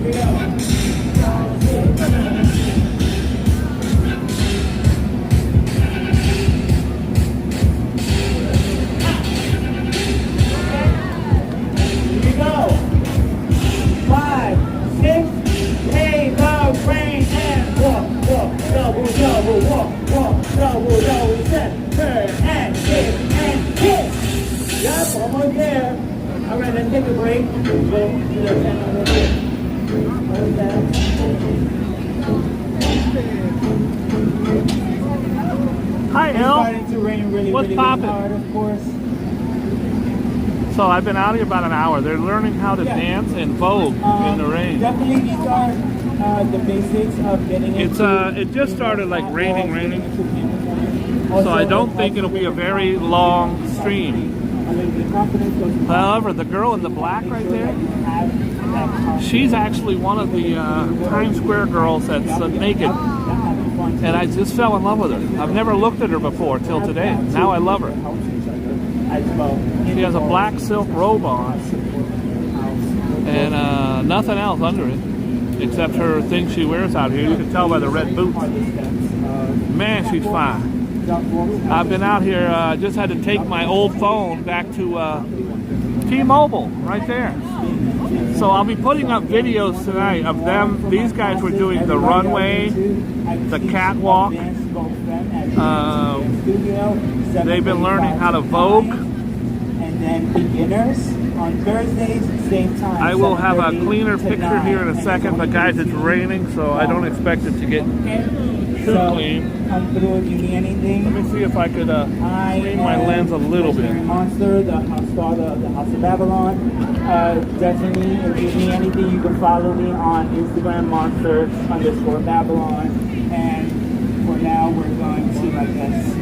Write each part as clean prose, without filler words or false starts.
Hi, El. What's poppin'? So I've been out here about an hour. They're learning how to dance and vogue in the rain. Definitely, these are the basics of getting into. It just started like raining. So I don't think it'll be a very long stream. However, the girl in the black right there, she's actually one of the Times Square girls that's naked. And I just fell in love with her. I've never looked at her before till today. Now I love her. She has a black silk robe on and nothing else under it except her thing she wears out here. You can tell by the red boots. Man, she's fine. I've been out here, just had to take my old phone back to T-Mobile right there. So I'll be putting up videos tonight of them. These guys were doing the runway, the catwalk. They've been learning how to vogue. And then beginners on Thursdays, same time. I will have a cleaner picture here in a second, but guys, it's raining, so I don't expect it to get too clean. Come through if you need anything. Let me see if I could clean my lens a little bit. Monster, the star, the House of Babylon. Definitely, if you need anything, you can follow me on Instagram, monster_Babylon. And for now, we're going to, I guess.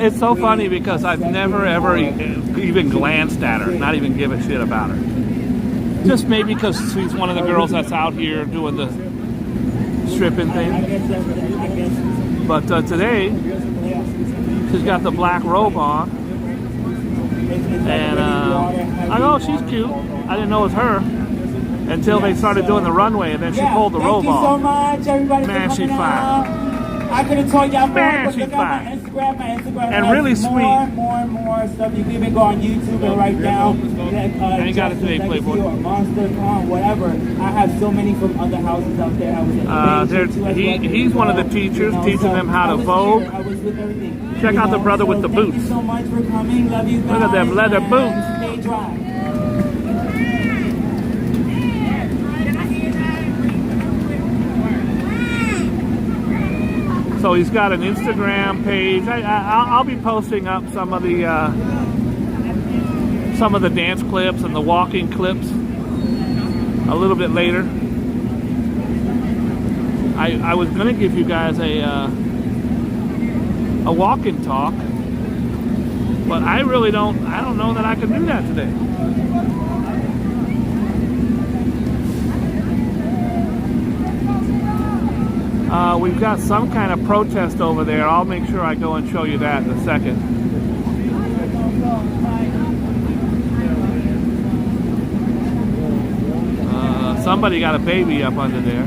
It's so funny because I've never ever even glanced at her, not even give a shit about her. Just maybe because she's one of the girls that's out here doing the stripping thing. But today, she's got the black robe on. And I go, oh, she's cute. I didn't know it was her until they started doing the runway, and then she pulled the robe off. Thank you so much, everybody. Man, she's fine. I could have told y'all more, but she's look fine. at my Instagram And really sweet. More stuff. You can even go on YouTube and write down. I ain't got it today, Playboy. Or Monster Con, whatever. I have so many from other houses out there. I was he's one of the teachers teaching them how to vogue. Check out the brother with the boots. Thank you so much for coming. Love you guys. Look at them leather boots. Stay dry. So he's got an Instagram page. I'll be posting up some of the dance clips and the walking clips a little bit later. I was going to give you guys a walk and talk, but I don't know that I can do that today. We've got some kind of protest over there. I'll make sure I go and show you that in a second. Somebody got a baby up under there.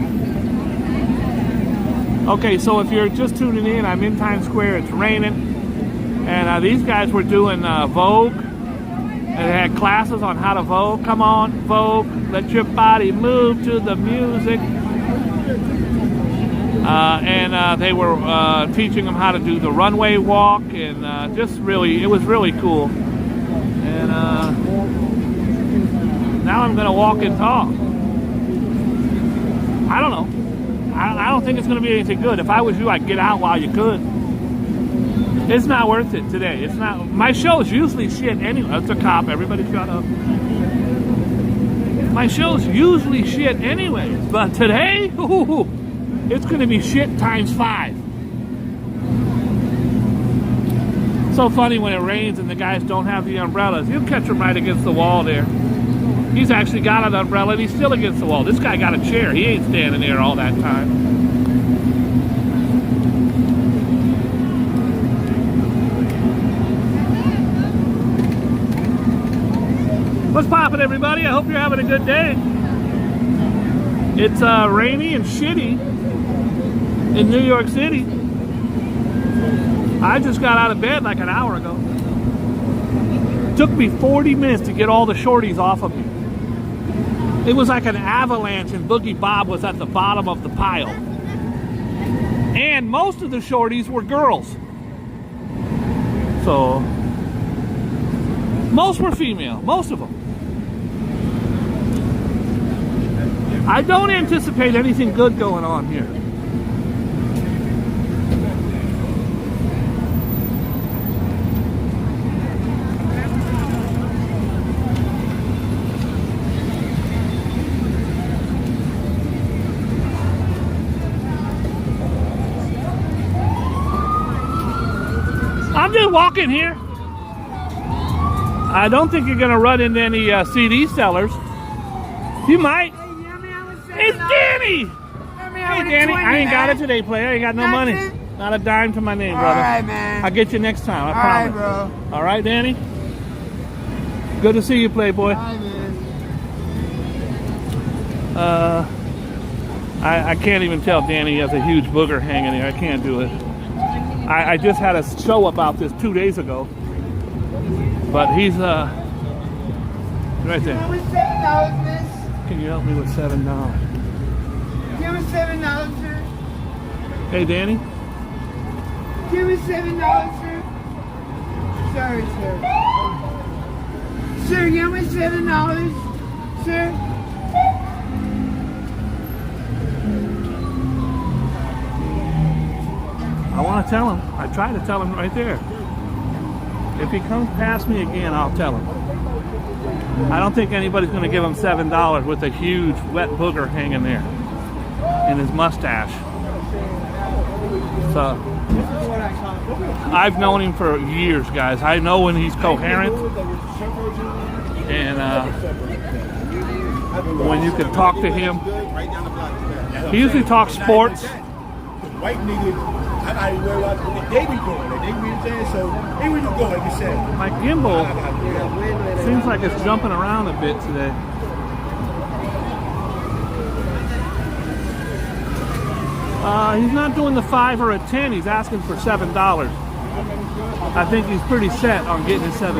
Okay, so if you're just tuning in, I'm in Times Square. It's raining. And these guys were doing Vogue. And they had classes on how to Vogue. Come on, Vogue. Let your body move to the music. And they were teaching them how to do the runway walk, and just really, it was really cool. And now I'm going to walk and talk. I don't know. I don't think it's going to be anything good. If I was you, I'd get out while you could. It's not worth it today. It's not. My show's usually shit anyway. That's a cop. Everybody shut up. My show's usually shit anyways. But today, ooh, it's going to be shit times 5. So funny when it rains and the guys don't have the umbrellas. You'll catch them right against the wall there. He's actually got an umbrella and he's still against the wall. This guy got a chair. He ain't standing there all that time. What's poppin', everybody? I hope you're having a good day. It's rainy and shitty in New York City. I just got out of bed like an hour ago. It took me 40 minutes to get all the shorties off of me. It was like an avalanche and Boogie Bob was at the bottom of the pile. And most of the shorties were girls. So, most were female, most of them. I don't anticipate anything good going on here. I'm just walking here. I don't think you're gonna run into any CD sellers. You might. It's Danny! Hey Danny, I ain't got it today, player. I ain't got no money. Not a dime to my name, brother. Alright, man. I'll get you next time, I promise. Alright, bro. Alright, Danny? Good to see you, Playboy. Alright, man. I can't even tell Danny has a huge booger hanging there. I can't do it. I just had a show about this 2 days ago. But he's right there. Can you help me with $7? Give me $7, sir. Hey, Danny. Give me $7, sir. Sorry, sir. Sir, give me $7, sir. I want to tell him. I try to tell him right there. If he comes past me again, I'll tell him. I don't think anybody's going to give him $7 with a huge wet booger hanging there in his mustache. So, I've known him for years, guys. I know when he's coherent and when you can talk to him. He usually talks sports. White niggas, I gotta worry about what they be doing. They be saying, so here we go, like you said. My gimbal seems like it's jumping around a bit today. He's not doing the 5 or a 10. He's asking for $7. I think he's pretty set on getting his $7.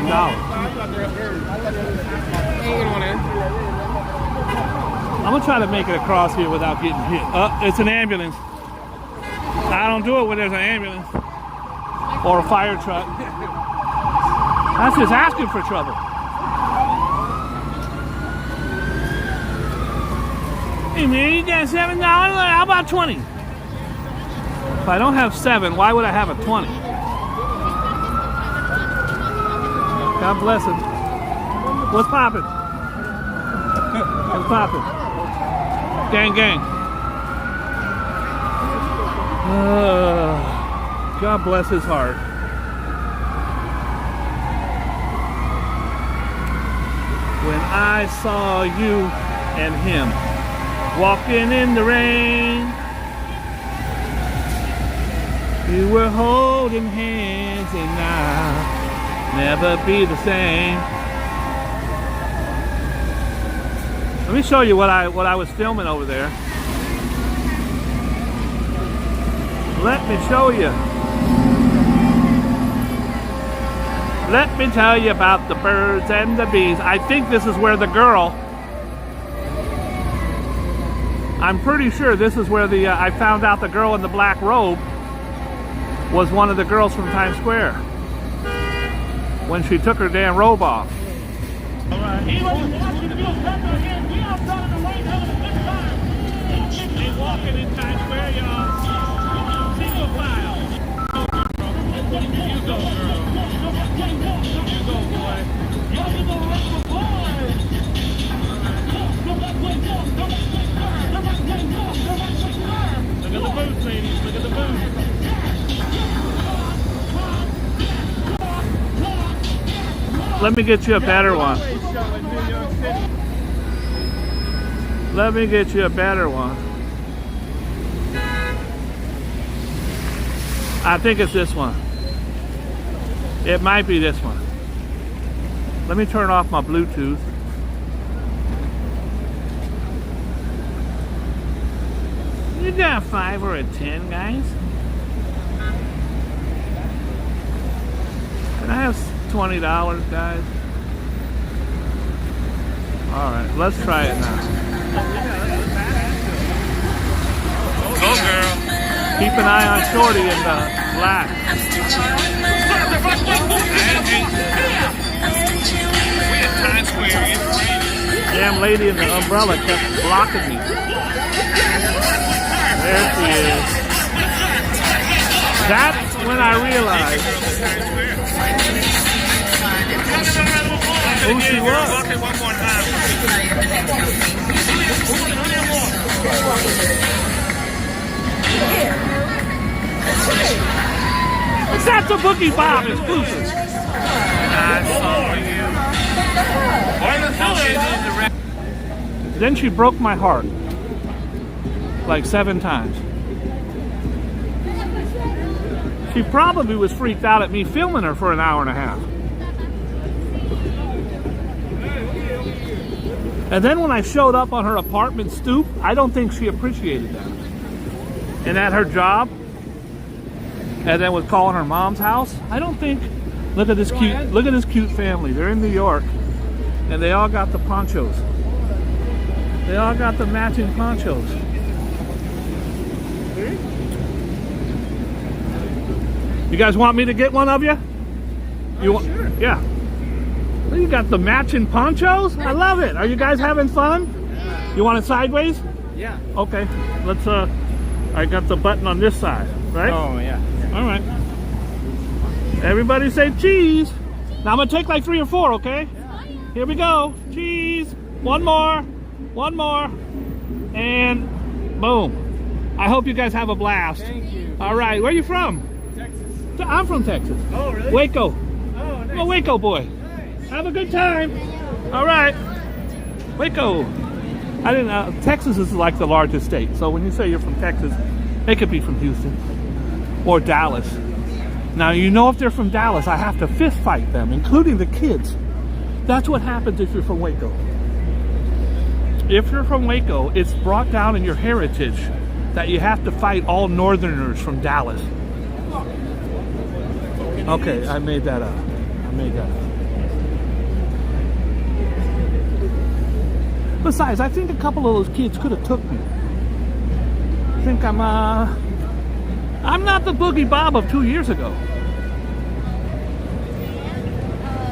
I'm gonna try to make it across here without getting hit. It's an ambulance. I don't do it when there's an ambulance or a fire truck. That's just asking for trouble. Hey man, you got $7? How about 20? If I don't have 7, why would I have a 20? God bless him. What's poppin'? What's poppin'? Gang, gang. God bless his heart. When I saw you and him walking in the rain, we were holding hands and I'll never be the same. Let me show you what I was filming over there. Let me show you. Let me tell you about the birds and the bees. I think this is where the girl, I'm pretty sure this is where the, I found out the girl in the black robe was one of the girls from Times Square when she took her damn robe off. All right. They walking in Times Square, y'all. Single file. You go, girl. You go, boy. Look at the boots, ladies. Look at the boots. Let me get you a better one. Let me get you a better one. I think it's this one. It might be this one. Let me turn off my Bluetooth. got a 5 or a 10, guys? Can I have $20, guys? Alright, let's try it now. Go, girl. Keep an eye on Shorty in the black. Damn lady in the umbrella kept blocking me. There she is. That's when I realized who she was. That's a Boogie Bob exclusive. Then she broke my heart like 7 times. She probably was freaked out at me filming her for an hour and a half. And then when I showed up on her apartment stoop, I don't think she appreciated that. And at her job, and then was calling her mom's house, I don't think. Look at this cute family. They're in New York, and they all got the ponchos. They all got the matching ponchos. You guys want me to get one of you? You want? Sure. Yeah. Well, you got the matching ponchos? I love it. Are you guys having fun? You want it sideways? Yeah. Okay. Let's I got the button on this side, right? Oh, yeah. All right. Everybody say cheese. Now I'm gonna take like 3 or 4, okay? Here we go. Cheese. One more. One more. And boom. I hope you guys have a blast. Thank you. All right. Where are you from? Texas. I'm from Texas. Oh, really? Waco. Oh, nice. I'm a Waco boy. Nice. Have a good time. All right. Waco. I didn't know. Texas is like the largest state. So when you say you're from Texas, it could be from Houston or Dallas. Now, you know, if they're from Dallas, I have to fist fight them, including the kids. That's what happens if you're from Waco. If you're from Waco, it's brought down in your heritage that you have to fight all northerners from Dallas. Okay, I made that up. Besides, I think a couple of those kids could have took me. I think I'm not the Boogie Bob of 2 years ago.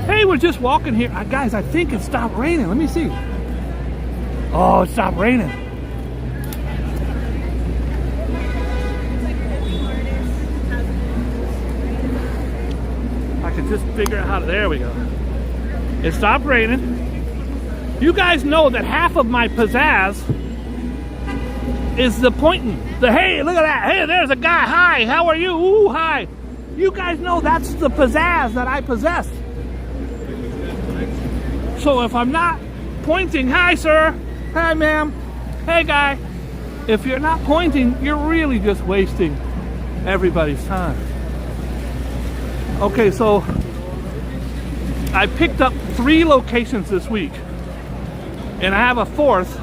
Hey, we're just walking here. Guys, I think it stopped raining. Let me see. Oh, it stopped raining. I can just figure out how to, there we go. It stopped raining. You guys know that half of my pizzazz is the pointing. The hey, look at that. Hey, there's a guy. Hi, how are you? Ooh, hi. You guys know that's the pizzazz that I possess. So if I'm not pointing, hi, sir. Hi, ma'am. Hey, guy. If you're not pointing, you're really just wasting everybody's time. Okay, so I picked up 3 locations this week, and I have a 4th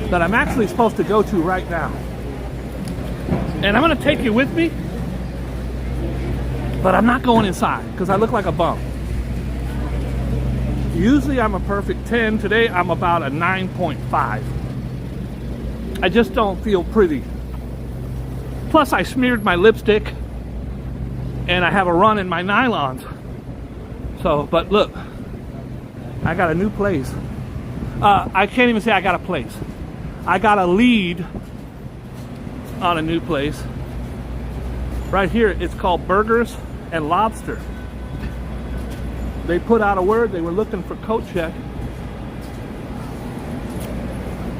that I'm actually supposed to go to right now. And I'm going to take you with me, but I'm not going inside because I look like a bum. Usually I'm a perfect 10. Today I'm about a 9.5. I just don't feel pretty. Plus I smeared my lipstick and I have a run in my nylons. So, but look, I got a new place. I can't even say I got a place. I got a lead on a new place. Right here, it's called Burgers and Lobster. They put out a word, they were looking for coat check.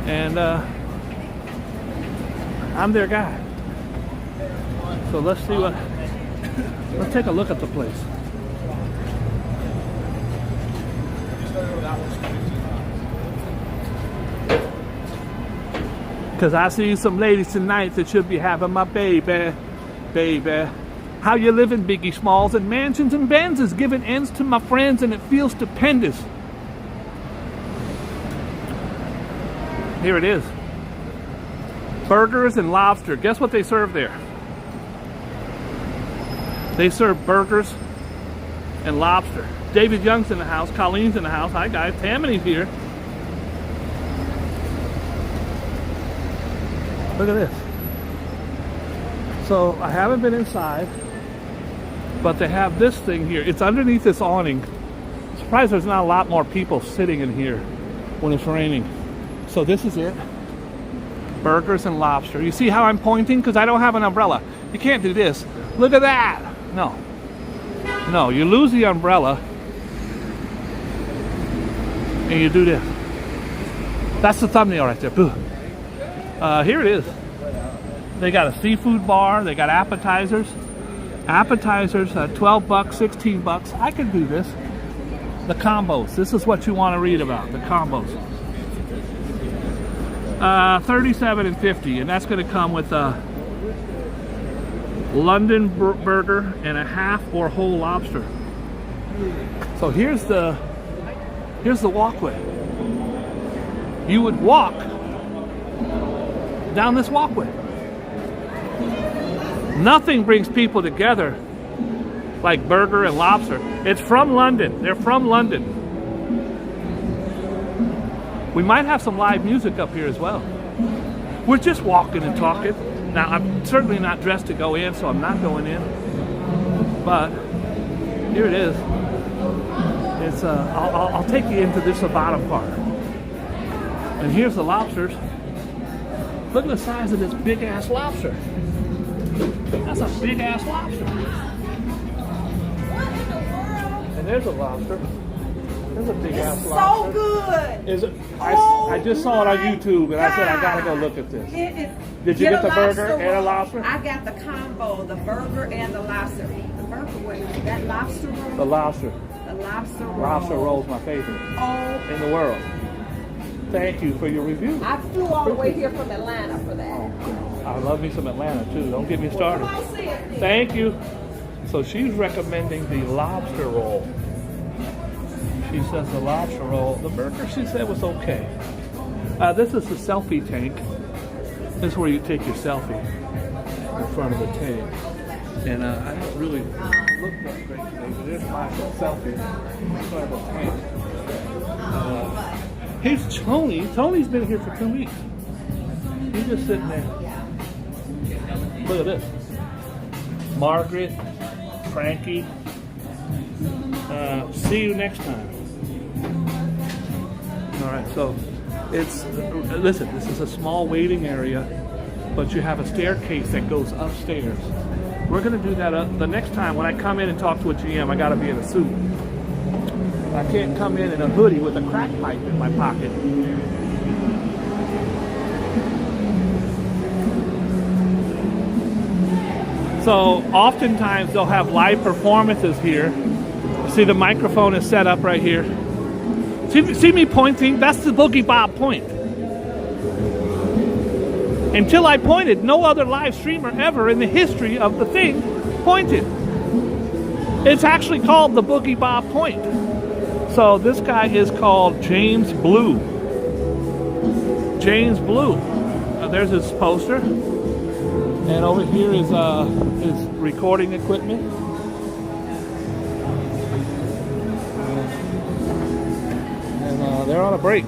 And I'm their guy. So let's see what, let's take a look at the place. Cause I see some ladies tonight that should be having my baby. How you living, Biggie Smalls? And mansions and Benzes, giving ends to my friends, and it feels stupendous. Here it is. burgers and lobster. Guess what they serve there? They serve burgers and lobster. David Young's in the house. Colleen's in the house. Hi guys. Tammany's here. Look at this. So I haven't been inside, but they have this thing here. It's underneath this awning. Surprised there's not a lot more people sitting in here when it's raining. So this is it. Burgers and lobster. You see how I'm pointing? Because I don't have an umbrella. You can't do this. Look at that. No. No, you lose the umbrella and you do this. That's the thumbnail right there. Boo. Here it is. They got a seafood bar. They got appetizers. Appetizers, 12 bucks, 16 bucks. I can do this. The combos. This is what you want to read about. The combos. 37 and 50, and that's going to come with a London burger and a half or whole lobster. So here's the walkway. You would walk down this walkway. Nothing brings people together like burger and lobster. It's from London. They're from London. We might have some live music up here as well. We're just walking and talking. Now, I'm certainly not dressed to go in, so I'm not going in. But here it is. It's I'll take you into this bottom part. And here's the lobsters. Look at the size of this big ass lobster. That's a big ass lobster. And there's a lobster. There's a big ass lobster. So good. Is it? I just saw it on YouTube and I said I gotta go look at this. It is. Did you get the burger and a lobster? I got the combo, the burger and the lobster. The burger, what? That lobster roll? The lobster. The lobster roll. Lobster roll's my favorite Oh, in the world. Thank you for your review. I flew all the way here from Atlanta for that. Oh, I love me some Atlanta too. Don't get me started. Come on, see it. Thank you. So she's recommending the lobster roll. She says the lobster roll. The burger she said was okay. This is the selfie tank. This is where you take your selfie in front of the tank. And I don't really look that great today, but there's my selfie in front of the tank. Here's Tony. Tony's been here for 2 weeks. He's just sitting there. Look at this. Margaret, Frankie. See you next time. All right, so it's, listen, this is a small waiting area, but you have a staircase that goes upstairs. We're going to do that the next time when I come in and talk to a GM. I got to be in a suit. I can't come in a hoodie with a crack pipe in my pocket. So oftentimes they'll have live performances here. See, the microphone is set up right here. See me pointing? That's the Boogie Bob point. Until I pointed, no other live streamer ever in the history of the thing pointed. It's actually called the Boogie Bob point. So this guy is called James Blue. James Blue. There's his poster. And over here is his recording equipment. And they're on a break.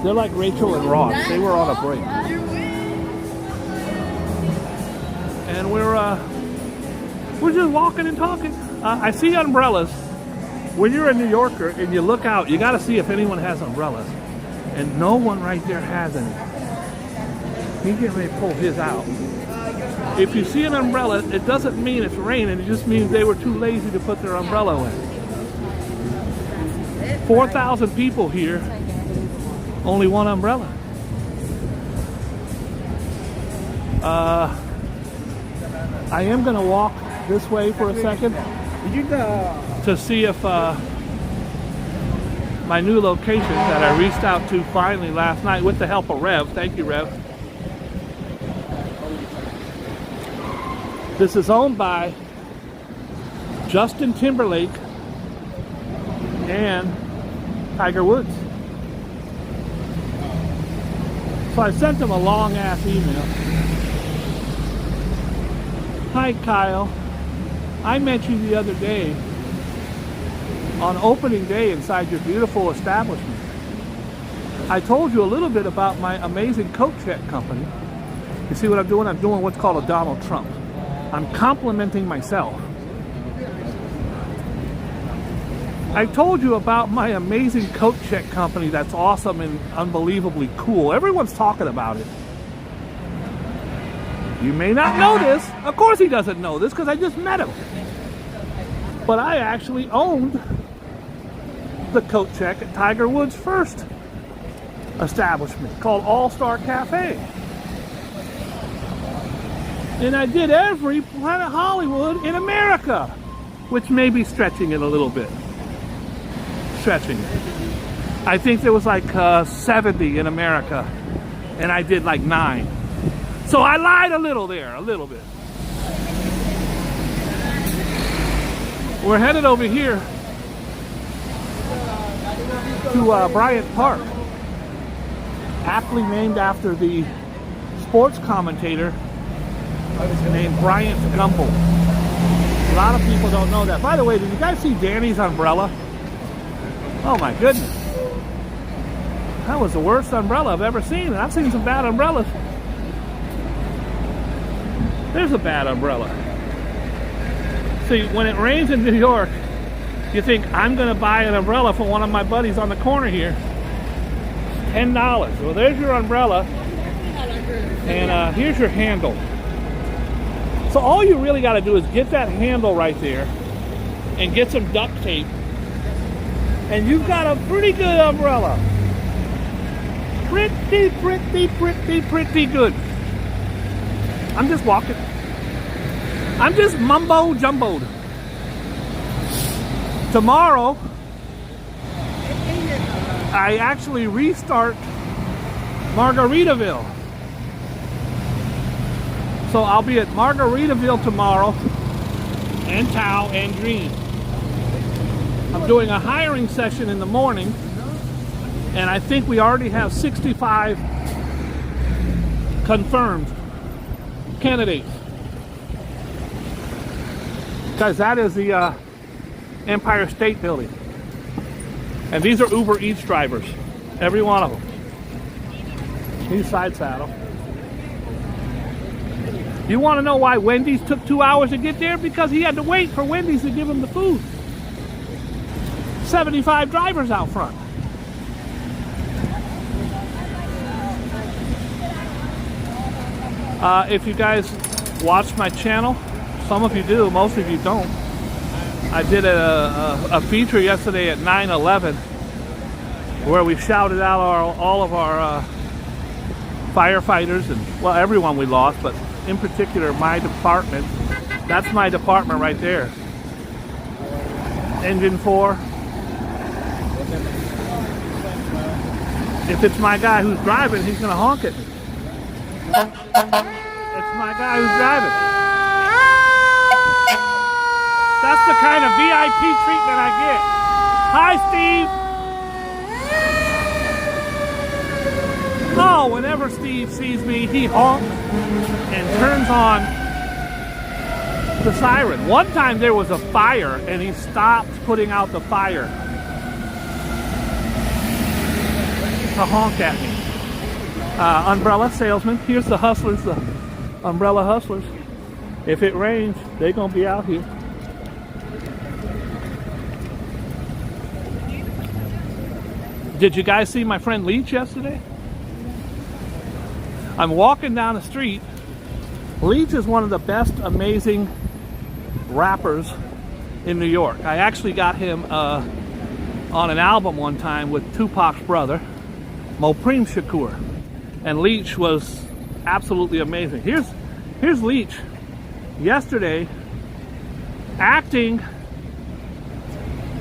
They're like Rachel and Ross. They were on a break. And we're just walking and talking. I see umbrellas. When you're a New Yorker and you look out, you got to see if anyone has umbrellas. And no one right there has any. He's getting ready to pull his out. If you see an umbrella, it doesn't mean it's raining. It just means they were too lazy to put their umbrella in. 4,000 people here, only one umbrella. I am going to walk this way for a second to see if my new location that I reached out to finally last night with the help of Rev. Thank you, Rev. This is owned by Justin Timberlake and Tiger Woods. So I sent him a long ass email. Hi Kyle, I met you the other day on opening day inside your beautiful establishment. I told you a little bit about my amazing coat check company. You see what I'm doing? I'm doing what's called a Donald Trump. I'm complimenting myself. I told you about my amazing coat check company that's awesome and unbelievably cool. Everyone's talking about it. You may not know this. Of course he doesn't know this because I just met him. But I actually owned the coat check at Tiger Woods' first establishment called All-Star Cafe. And I did every Planet Hollywood in America, which may be stretching it a little bit. Stretching it. I think there was like 70 in America, and I did like 9. So I lied a little there, a little bit. We're headed over here to Bryant Park, aptly named after the sports commentator named Bryant Gumbel. A lot of people don't know that. By the way, did you guys see Danny's umbrella? Oh my goodness. That was the worst umbrella I've ever seen. I've seen some bad umbrellas. There's a bad umbrella. See, when it rains in New York, you think, I'm going to buy an umbrella for one of my buddies on the corner here. $10. Well, there's your umbrella. And here's your handle. So all you really got to do is get that handle right there and get some duct tape. And you've got a pretty good umbrella. Pretty good. I'm just walking. I'm just mumbo jumboed. Tomorrow, I actually restart Margaritaville. So I'll be at Margaritaville tomorrow, and Tao and Green. I'm doing a hiring session in the morning, and I think we already have 65 confirmed candidates. Guys, that is the Empire State Building. And these are Uber Eats drivers. Every one of them. He's side saddle. You want to know why Wendy's took 2 hours to get there? Because he had to wait for Wendy's to give him the food. 75 drivers out front. If you guys watch my channel, some of you do, most of you don't. I did a feature yesterday at 9/11 where we shouted out all of our firefighters and, well, everyone we lost, but in particular my department. That's my department right there. Engine 4. If it's my guy who's driving, he's gonna honk at me. It's my guy who's driving. That's the kind of VIP treatment I get. Hi, Steve. Oh, whenever Steve sees me, he honks and turns on the siren. One time there was a fire and he stopped putting out the fire to honk at me. Umbrella salesman. Here's the hustlers, the umbrella hustlers. If it rains, they're gonna be out here. Did you guys see my friend Leach yesterday? I'm walking down the street. Leach is one of the best amazing rappers in New York. I actually got him on an album one time with Tupac's brother, Mopreme Shakur. And Leach was absolutely amazing. Here's Leach yesterday acting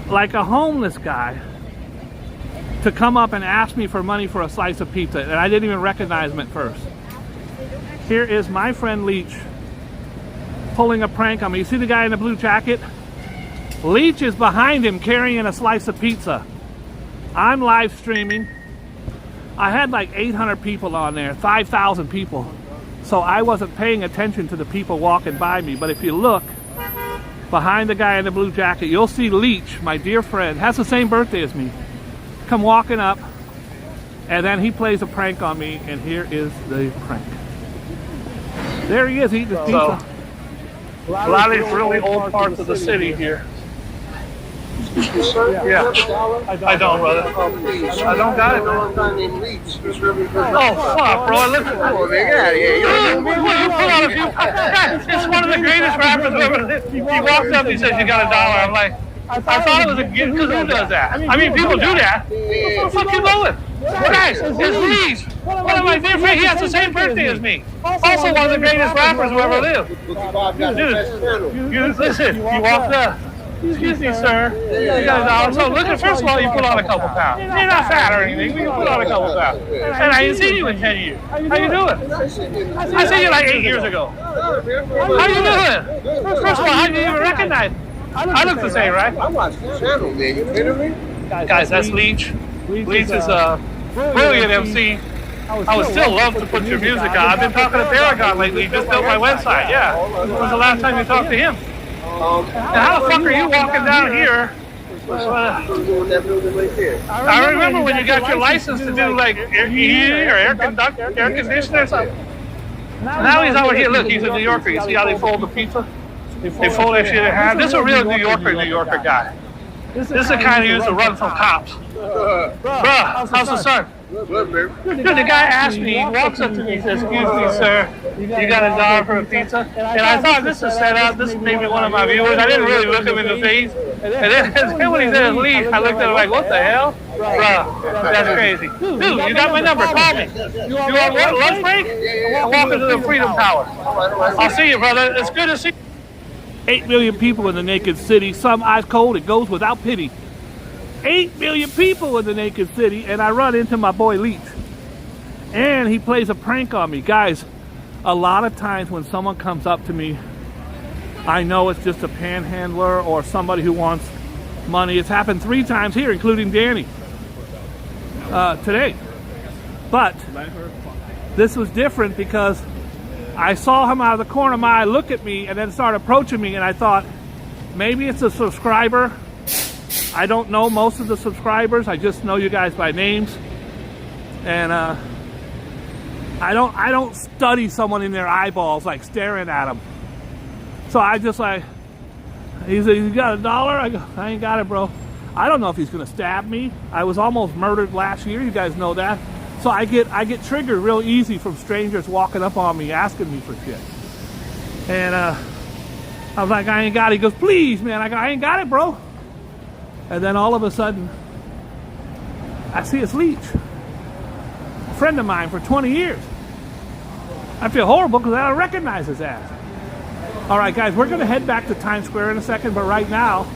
like a homeless guy to come up and ask me for money for a slice of pizza, and I didn't even recognize him at first. Here is my friend Leach pulling a prank on me. You see the guy in the blue jacket? Leach is behind him carrying a slice of pizza. I'm live streaming. I had like 800 people on there, 5,000 people. So I wasn't paying attention to the people walking by me. But if you look behind the guy in the blue jacket, you'll see Leach, my dear friend, has the same birthday as me, come walking up, and then he plays a prank on me, and here is the prank. There he is eating his pizza. A lot of these really old parts of the city here. Yeah, I don't, brother. I don't got it. Oh, fuck, bro. Listen. It's one of the greatest rappers ever. He walked up, he says, "You got $1." I'm like, I thought it was a gift, because who does that? I mean, people do that. Where the fuck you going? Guys, it's Leach. One of my dear friends, he has the same birthday as me. Also one of the greatest rappers who ever lived. Dude, listen, you walked up. Excuse me, sir. You got $1. So look, first of all, you put on a couple pounds. You're not fat or anything, but you put on a couple pounds. And I ain't seen you in 10 years. How you doing? I seen you like 8 years ago. How you doing? First of all, how do you even recognize me? I look the same, right? I watched the channel, man. You kidding me? Guys, that's Leach. Leach is a brilliant MC. I would still love to put your music on. I've been talking to Paragon lately. He just built my website. Yeah. When was the last time you talked to him? Now, how the fuck are you walking down here? I remember when you got your license to do like air heating or air conditioning or something. Now he's over here. Look, he's a New Yorker. You see how they fold the pizza? They fold that shit in half. This is a real New Yorker guy. This is the kind who used to run from cops. Bruh, how's the son? Dude, the guy asked me, he walks up to me and says, "Excuse me, sir, you got $1 for a pizza?" And I thought, this is set up, this is maybe one of my viewers. I didn't really look him in the face. And then when he said leave, I looked at him like, what the hell? Bruh, that's crazy. Dude, you got my number, call me. You want what, lunch break? I'm walking to the Freedom Tower. I'll see you, brother. It's good to see you. 8 million people in the naked city. Some ice cold, it goes without pity. 8 million people in the naked city, and I run into my boy Leach. And he plays a prank on me. Guys, a lot of times when someone comes up to me, I know it's just a panhandler or somebody who wants money. It's happened 3 times here, including Danny, today. But this was different because I saw him out of the corner of my eye look at me and then start approaching me, and I thought, maybe it's a subscriber. I don't know most of the subscribers. I just know you guys by names. And I don't study someone in their eyeballs, like staring at them. So I just like, he said, "You got $1?" I go, "I ain't got it, bro." I don't know if he's gonna stab me. I was almost murdered last year, you guys know that. So I get triggered real easy from strangers walking up on me asking me for shit. And I was like, "I ain't got it." He goes, "Please, man." I go, "I ain't got it, bro." And then all of a sudden, I see it's Leach, a friend of mine for 20 years. I feel horrible because I don't recognize his ass. All right, guys, we're going to head back to Times Square in a second, but right now,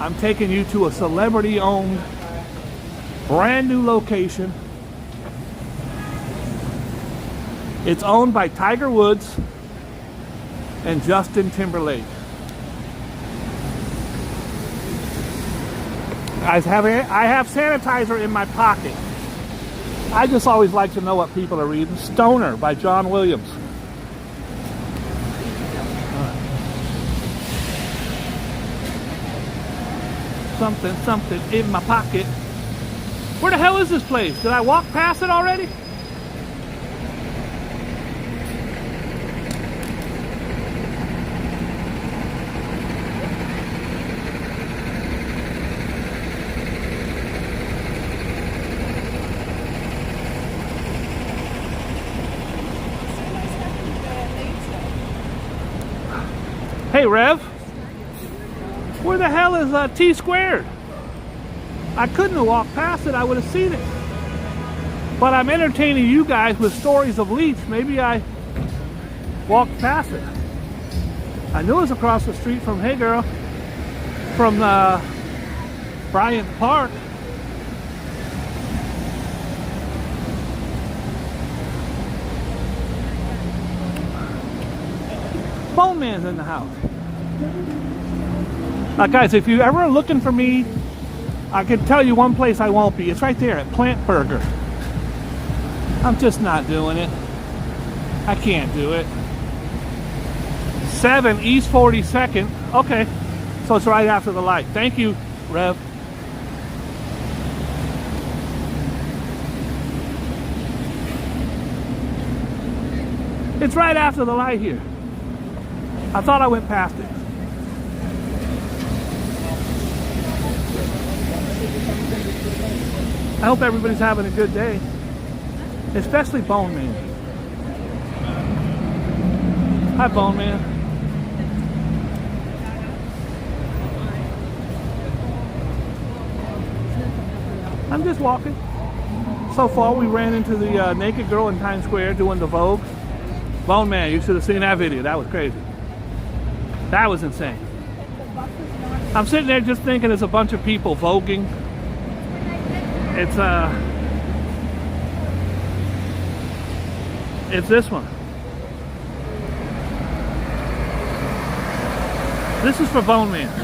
I'm taking you to a celebrity-owned, brand new location. It's owned by Tiger Woods and Justin Timberlake. I have sanitizer in my pocket. I just always like to know what people are reading. Stoner by John Williams. Something in my pocket. Where the hell is this place? Did I walk past it already? Hey, Rev, where the hell is T squared? I couldn't have walked past it. I would have seen it. But I'm entertaining you guys with stories of Leach. Maybe I walked past it. I knew it was across the street from, hey girl, from Bryant Park. Bone Man's in the house. Guys, if you ever are looking for me, I can tell you one place I won't be. It's right there at Plant Burger. I'm just not doing it. I can't do it. 7 East 42nd. Okay. So it's right after the light. Thank you, Rev. It's right after the light here. I thought I went past it. I hope everybody's having a good day. Especially Bone Man. Hi, Bone Man. I'm just walking. So far, we ran into the naked girl in Times Square doing the Vogue. Bone Man, you should have seen that video. That was crazy. That was insane. I'm sitting there just thinking there's a bunch of people voguing. It's this one. This is for Bone Man. Oh,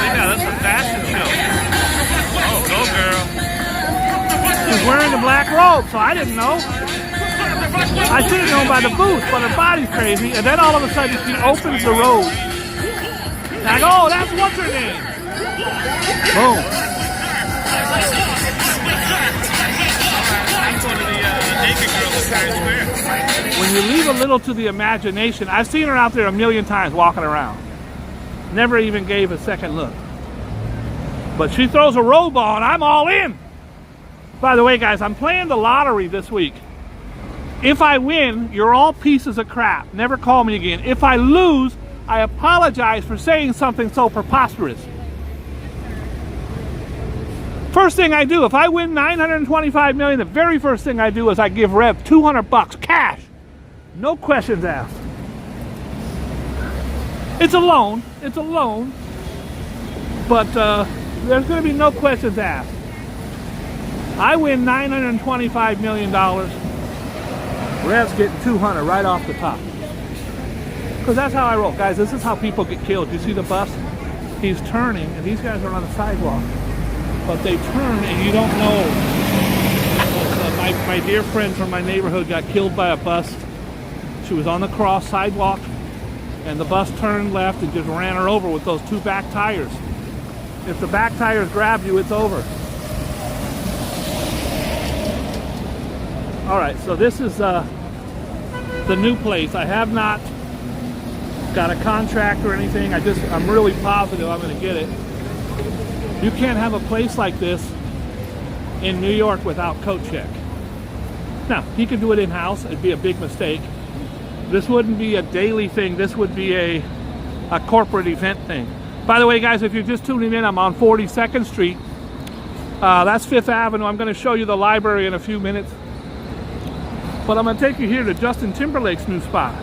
yeah, that's a fashion show. Oh, go girl. She's wearing the black robe, so I didn't know. I should have known by the booth, but her body's crazy, and then all of a sudden she opens the robe. Like, oh, that's what's her name. Boom. When you leave a little to the imagination, I've seen her out there a million times walking around. Never even gave a second look. But she throws a robe on, I'm all in. By the way, guys, I'm playing the lottery this week. If I win, you're all pieces of crap. Never call me again. If I lose, I apologize for saying something so preposterous. First thing I do, if I win $925 million, the very first thing I do is I give Rev $200 cash. No questions asked. It's a loan. It's a loan. But there's going to be no questions asked. I win $925 million. Rev's getting $200 right off the top. Because that's how I roll. Guys, this is how people get killed. You see the bus? He's turning, and these guys are on the sidewalk. But they turn, and you don't know. My dear friend from my neighborhood got killed by a bus. She was on the cross sidewalk, and the bus turned left and just ran her over with those two back tires. If the back tires grab you, it's over. All right, so this is the new place. I have not got a contract or anything. I'm really positive I'm going to get it. You can't have a place like this in New York without coat check. Now, he could do it in-house. It'd be a big mistake. This wouldn't be a daily thing. This would be a corporate event thing. By the way, guys, if you're just tuning in, I'm on 42nd Street. That's 5th Avenue. I'm going to show you the library in a few minutes. But I'm going to take you here to Justin Timberlake's new spot.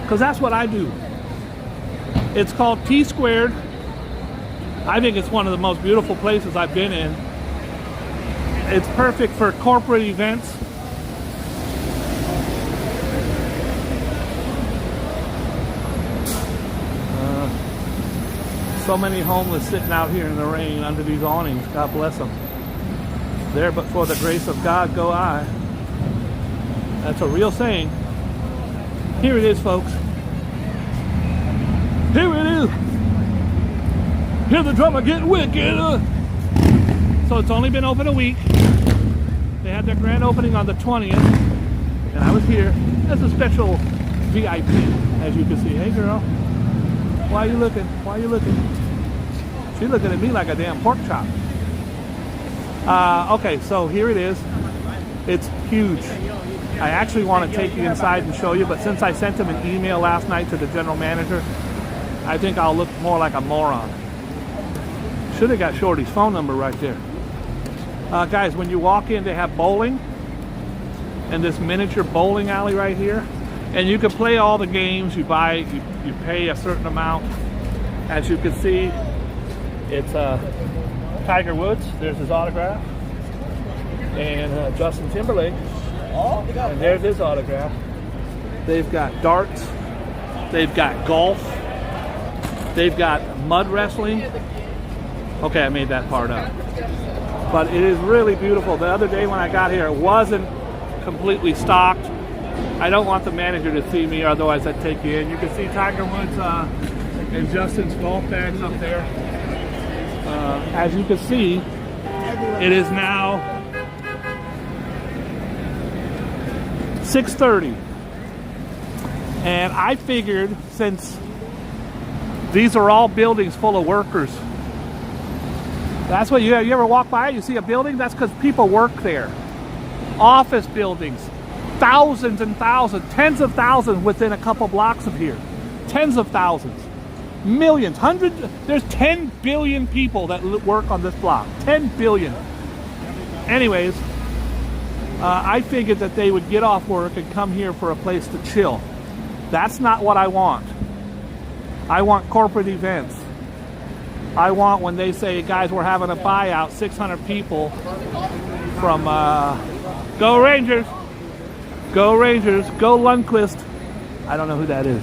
Because that's what I do. It's called T Squared. I think it's one of the most beautiful places I've been in. It's perfect for corporate events. So many homeless sitting out here in the rain under these awnings. God bless them. There but for the grace of God go I. That's a real saying. Here it is, folks. Here it is. Hear the drummer get wicked. So it's only been open a week. They had their grand opening on the 20th. And I was here as a special VIP, as you can see. Hey, girl. Why are you looking? Why are you looking? She's looking at me like a damn pork chop. Okay, so here it is. It's huge. I actually want to take you inside and show you, but since I sent him an email last night to the general manager, I think I'll look more like a moron. Should have got Shorty's phone number right there. Guys, when you walk in, they have bowling and this miniature bowling alley right here. And you can play all the games. You buy, you pay a certain amount. As you can see, it's Tiger Woods. There's his autograph. And Justin Timberlake. And there's his autograph. They've got darts. They've got golf. They've got mud wrestling. Okay, I made that part up. But it is really beautiful. The other day when I got here, it wasn't completely stocked. I don't want the manager to see me, otherwise I'd take you in. You can see Tiger Woods and Justin's golf bags up there. As you can see, it is now 6:30. And I figured, since these are all buildings full of workers, that's what you ever walk by, you see a building, that's because people work there. Office buildings, thousands and thousands, tens of thousands within a couple blocks of here. Tens of thousands, millions, hundreds. There's 10 billion people that work on this block. 10 billion. Anyways, I figured that they would get off work and come here for a place to chill. That's not what I want. I want corporate events. I want when they say, guys, we're having a buyout, 600 people from Go Rangers, Go Rangers, Go Lundqvist. I don't know who that is.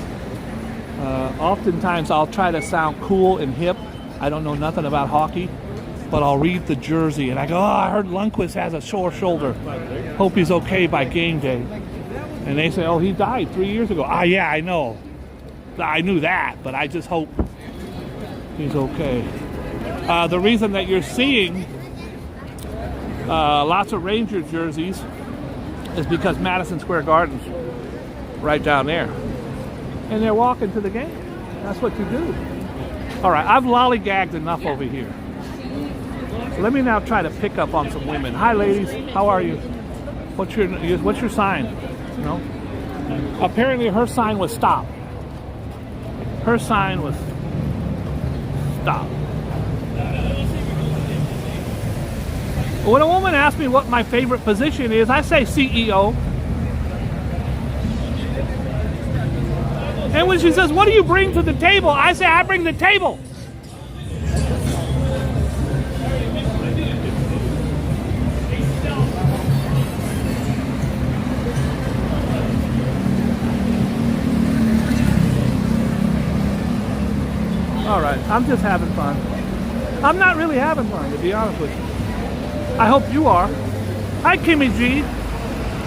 Oftentimes I'll try to sound cool and hip. I don't know nothing about hockey, but I'll read the jersey and I go, oh, I heard Lundqvist has a sore shoulder. Hope he's okay by game day. And they say, oh, he died 3 years ago. Ah, yeah, I know. I knew that, but I just hope he's okay. The reason that you're seeing lots of Ranger jerseys is because Madison Square Garden's right down there. And they're walking to the game. That's what you do. All right, I've lollygagged enough over here. So let me now try to pick up on some women. Hi, ladies. How are you? What's your sign? No? Apparently her sign was stop. Her sign was stop. When a woman asks me what my favorite position is, I say CEO. And when she says, what do you bring to the table? I say, I bring the table. All right, I'm just having fun. I'm not really having fun, to be honest with you. I hope you are. Hi, Kimmy G.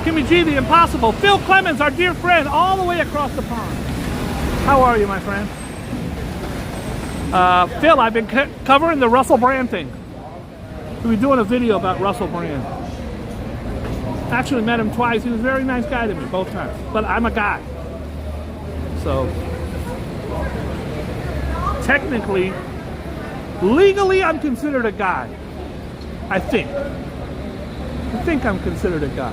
Kimmy G, the impossible. Phil Clemens, our dear friend, all the way across the pond. How are you, my friend? Phil, I've been covering the Russell Brand thing. We'll be doing a video about Russell Brand. Actually met him twice. He was a very nice guy to me both times. But I'm a guy. So, technically, legally, I'm considered a guy. I think I'm considered a guy.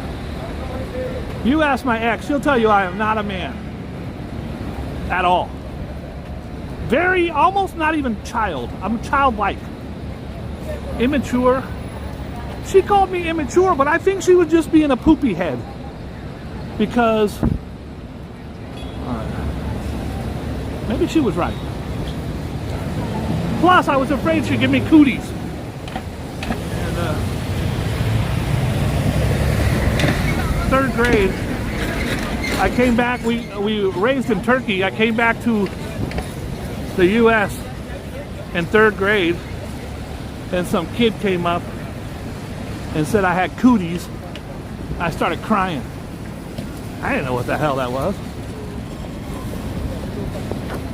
You ask my ex, she'll tell you I am not a man. At all. Very, almost not even child. I'm childlike. Immature. She called me immature, but I think she was just being a poopy head. Because, maybe she was right. Plus, I was afraid she'd give me cooties. And, third grade, I came back, we raised in Turkey. I came back to the U.S. in third grade, and some kid came up and said I had cooties. I started crying. I didn't know what the hell that was.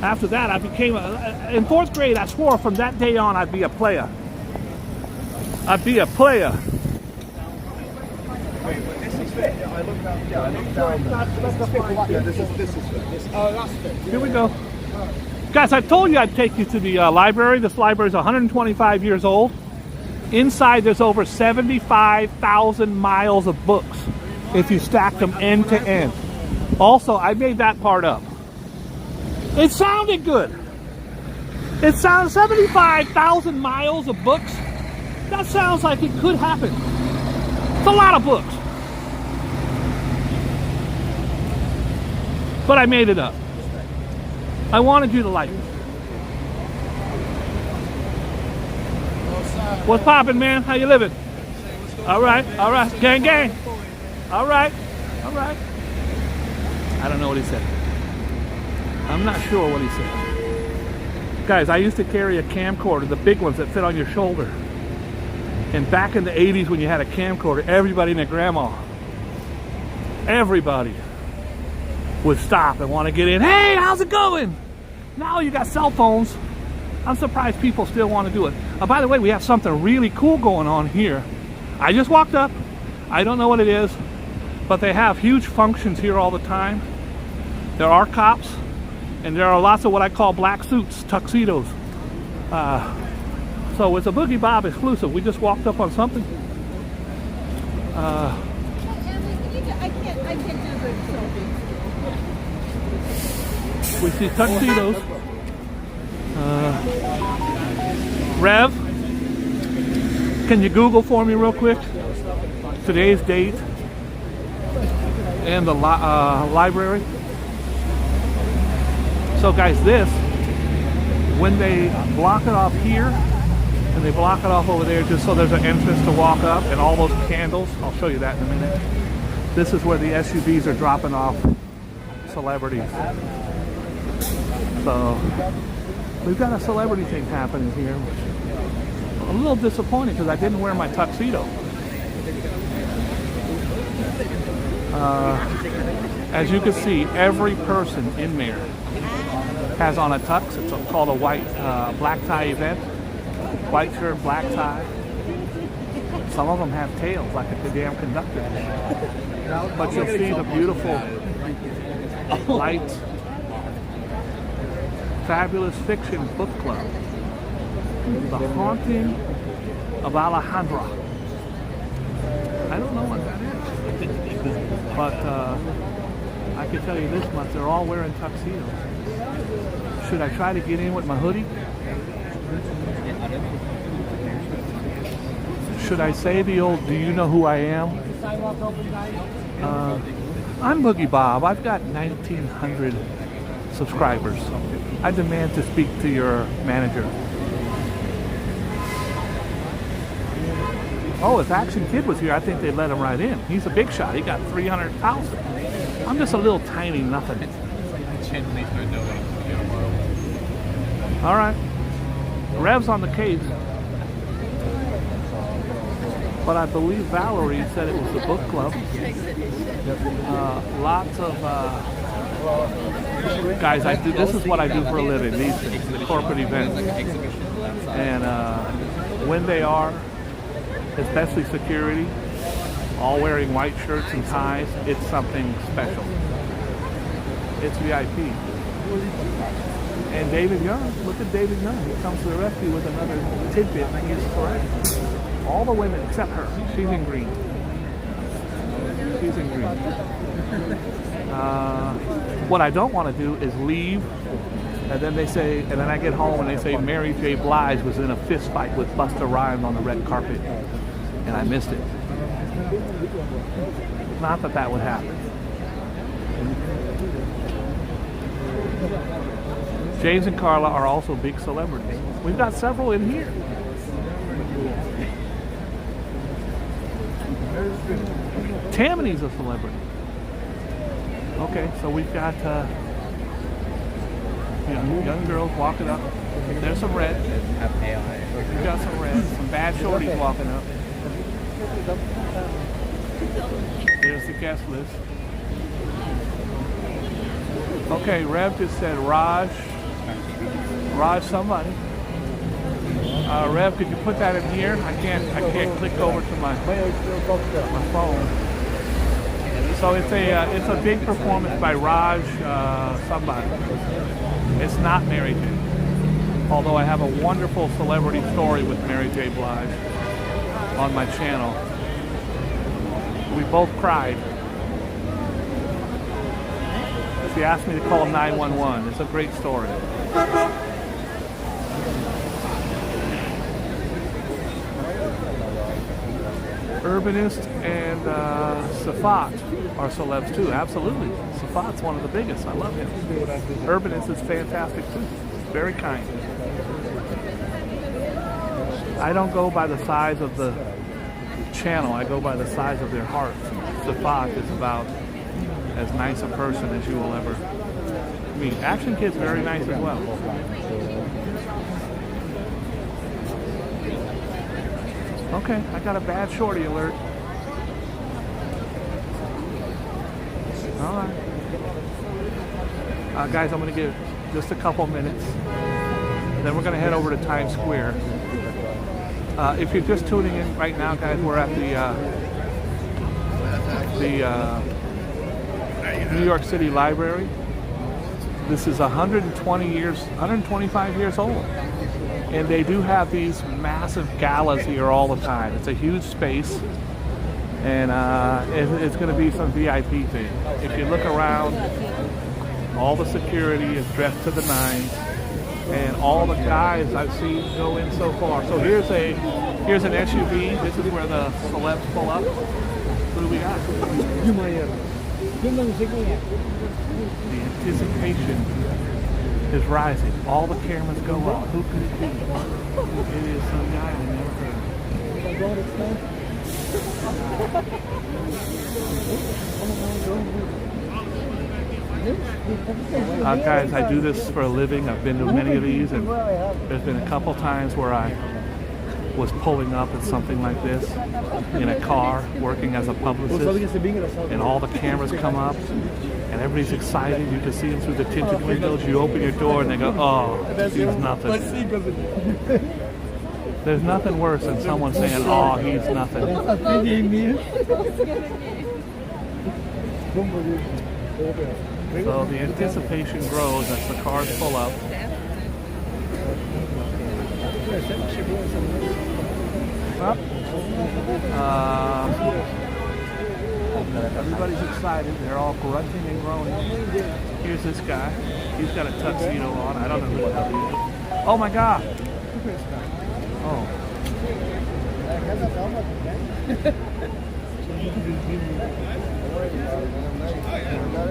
After that, I became in fourth grade, I swore from that day on I'd be a player. I'd be a player. Wait, but this is fit. I looked down. Yeah, I looked down. This is fit. Oh, that's fit. Here we go. Guys, I told you I'd take you to the library. This library is 125 years old. Inside, there's over 75,000 miles of books if you stack them end to end. Also, I made that part up. It sounded good. It sounds 75,000 miles of books. That sounds like it could happen. It's a lot of books. But I made it up. I wanted you to like it. What's poppin', man? How you living? All right, all right. Gang, gang. All right, all right. I don't know what he said. I'm not sure what he said. Guys, I used to carry a camcorder, the big ones that fit on your shoulder. And back in the 80s when you had a camcorder, everybody and their grandma, everybody would stop and want to get in. Hey, how's it going? Now you got cell phones. I'm surprised people still want to do it. By the way, we have something really cool going on here. I just walked up. I don't know what it is, but they have huge functions here all the time. There are cops, and there are lots of what I call black suits, tuxedos. So it's a Boogie Bob exclusive. We just walked up on something. I can't do the selfie. We see tuxedos. Rev, can you Google for me real quick today's date and the library? So guys, this, when they block it off here and they block it off over there just so there's an entrance to walk up, and all those candles, I'll show you that in a minute. This is where the SUVs are dropping off celebrities. So we've got a celebrity thing happening here. A little disappointing because I didn't wear my tuxedo. As you can see, every person in there has on a tux. It's called a white black tie event. White shirt, black tie. Some of them have tails like a damn conductor. But you'll see the beautiful lights. Fabulous Fiction Book Club. The Haunting of Alejandra. I don't know what that is. But I can tell you this much, they're all wearing tuxedos. Should I try to get in with my hoodie? Should I say the old, do you know who I am? I'm Boogie Bob. I've got 1,900 subscribers. I demand to speak to your manager. Oh, if Action Kid was here, I think they'd let him right in. He's a big shot. He got 300,000. I'm just a little tiny nothing. All right. Rev's on the case. But I believe Valerie said it was the book club. Lots of guys, this is what I do for a living, these corporate events. And when they are, especially security, all wearing white shirts and ties, it's something special. It's VIP. And David Young, look at David Young. He comes to the rescue with another tidbit, and he's correct. All the women except her. She's in green. She's in green. What I don't want to do is leave, and then they say, and then I get home and they say Mary J. Blige was in a fist fight with Busta Rhymes on the red carpet, and I missed it. Not that that would happen. James and Carla are also big celebrities. We've got several in here. Tammany's a celebrity. Okay, so we've got young girls walking up. There's some red. We've got some red. Some bad shorties walking up. There's the guest list. Okay, Rev just said Raj somebody. Rev, could you put that in here? I can't click over to my phone. So it's a big performance by Raj somebody. It's not Mary J. Although I have a wonderful celebrity story with Mary J. Blige on my channel. We both cried. She asked me to call 911. It's a great story. Urbanist and Safat are celebs too. Absolutely. Safat's one of the biggest. I love him. Urbanist is fantastic too. Very kind. I don't go by the size of the channel. I go by the size of their hearts. Safat is about as nice a person as you will ever meet. Action Kid's very nice as well. Okay, I got a bad shorty alert. All right. Guys, I'm going to give just a couple minutes. Then we're going to head over to Times Square. If you're just tuning in right now, guys, we're at the New York City Library. This is 125 years old. And they do have these massive galas here all the time. It's a huge space. And it's going to be some VIP thing. If you look around, all the security is dressed to the nines. And all the guys I've seen go in so far. So here's an SUV. This is where the celebs pull up. Who do we got? The anticipation is rising. All the cameras go up. Who could it be? It is some guy I never heard. Guys, I do this for a living. I've been to many of these, and there's been a couple times where I was pulling up at something like this in a car, working as a publicist, and all the cameras come up, and everybody's excited. You can see them through the tinted windows. You open your door, and they go, "Oh, he's nothing." There's nothing worse than someone saying, "Oh, he's nothing." So the anticipation grows as the cars pull up. Everybody's excited. They're all grunting and groaning. Here's this guy. He's got a tuxedo on. I don't know who the hell he is. Oh my God! Oh.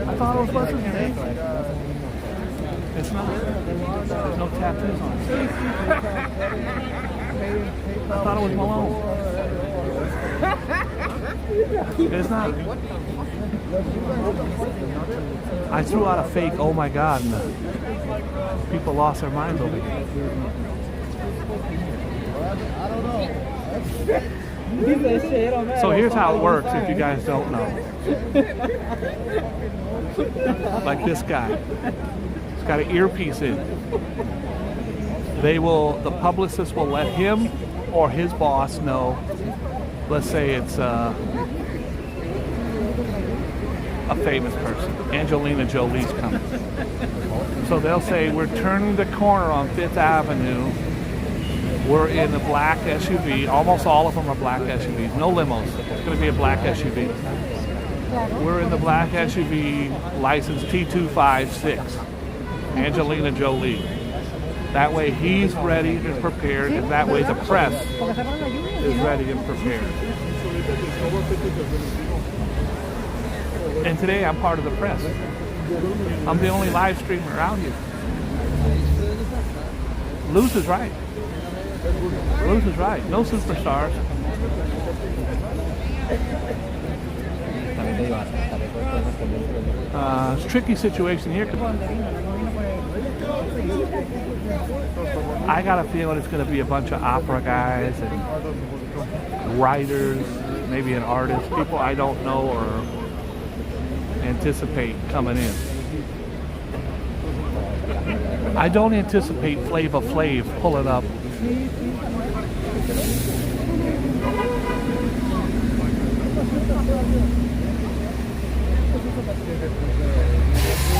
I thought it was what's his name. It's not. There's no tattoos on it. I thought it was Malone. It's not. I threw out a fake "oh my God" and people lost their minds over it. So here's how it works if you guys don't know. Like this guy. He's got an earpiece in. The publicist will let him or his boss know. Let's say it's a famous person. Angelina Jolie's coming. So they'll say, we're turning the corner on 5th Avenue. We're in a black SUV. Almost all of them are black SUVs. No limos. It's going to be a black SUV. We're in the black SUV, license T256. Angelina Jolie. That way he's ready and prepared, and that way the press is ready and prepared. And today I'm part of the press. I'm the only live streamer out here. Luz is right. Luz is right. No superstars. It's a tricky situation here. I got a feeling it's going to be a bunch of opera guys and writers, maybe an artist, people I don't know or anticipate coming in. I don't anticipate Flava Flav pulling up.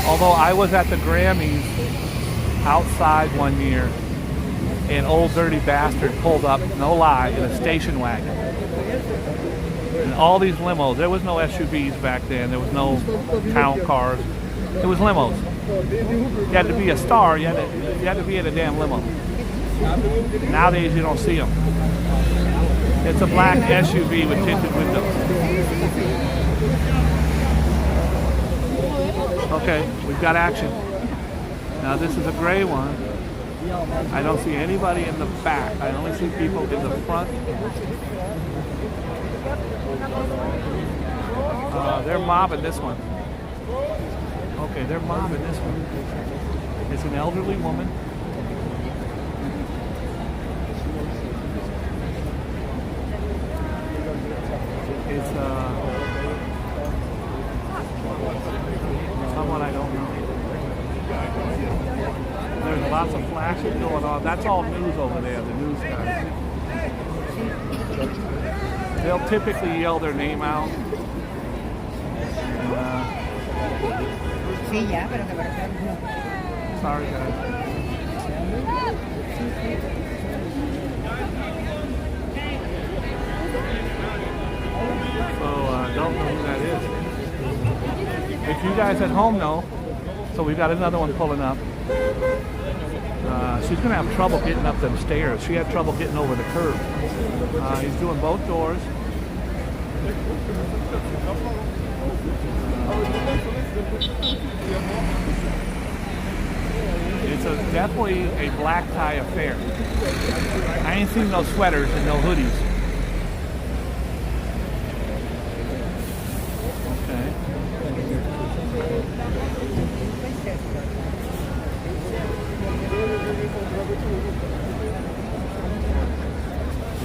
Although I was at the Grammys outside one year, and Old Dirty Bastard pulled up, no lie, in a station wagon. And all these limos, there was no SUVs back then, there was no town cars, it was limos. You had to be a star, you had to be in a damn limo. Nowadays you don't see them. It's a black SUV with tinted windows. Okay, we've got action. Now this is a gray one. I don't see anybody in the back. I only see people in the front. They're mobbing this one. Okay, they're mobbing this one. It's an elderly woman. Lots of flashing going on. That's all news over there, the news guys. They'll typically yell their name out. Sí, ya, pero que para Sorry, guys. So, don't know who that is. If you guys at home know, so we've got another one pulling up. She's going to have trouble getting up them stairs. She had trouble getting over the curb. He's doing both doors. It's definitely a black tie affair. I ain't seen no sweaters and no hoodies. Okay.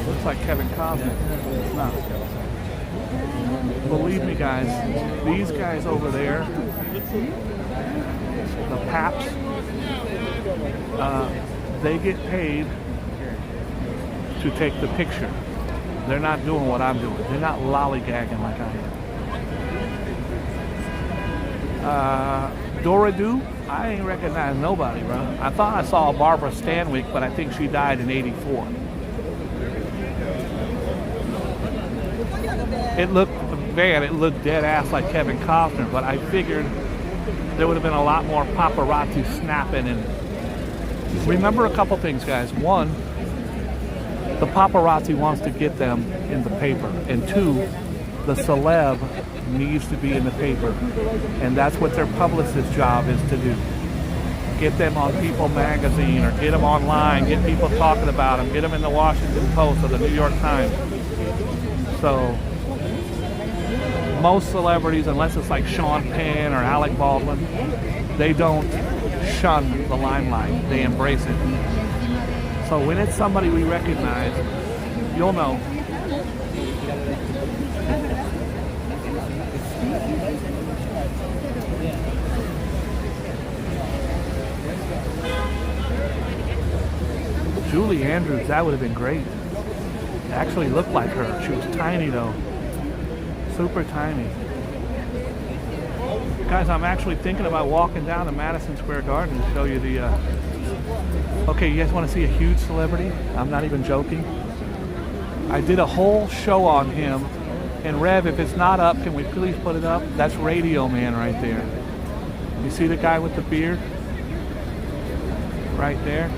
Looks like Kevin Costner. It's not. Believe me, guys, these guys over there, the Paps, they get paid to take the picture. They're not doing what I'm doing. They're not lollygagging like I am. Dora Do, I ain't recognize nobody, bro. I thought I saw Barbara Stanwyck, but I think she died in '84. It looked dead ass like Kevin Costner, but I figured there would have been a lot more paparazzi snapping. And remember a couple things, guys. One, the paparazzi wants to get them in the paper, and two, the celeb needs to be in the paper, and that's what their publicist's job is to do. Get them on People magazine, or get them online, get people talking about them, get them in the Washington Post or the New York Times. So most celebrities, unless it's like Sean Penn or Alec Baldwin, they don't shun the limelight. They embrace it. So when it's somebody we recognize, you'll know. Julie Andrews, that would have been great. It actually looked like her. She was tiny though. Super tiny. Guys, I'm actually thinking about walking down to Madison Square Garden to show you the... Okay, you guys want to see a huge celebrity? I'm not even joking. I did a whole show on him. And Rev, if it's not up, can we please put it up? That's Radio Man right there. You see the guy with the beard? Right there.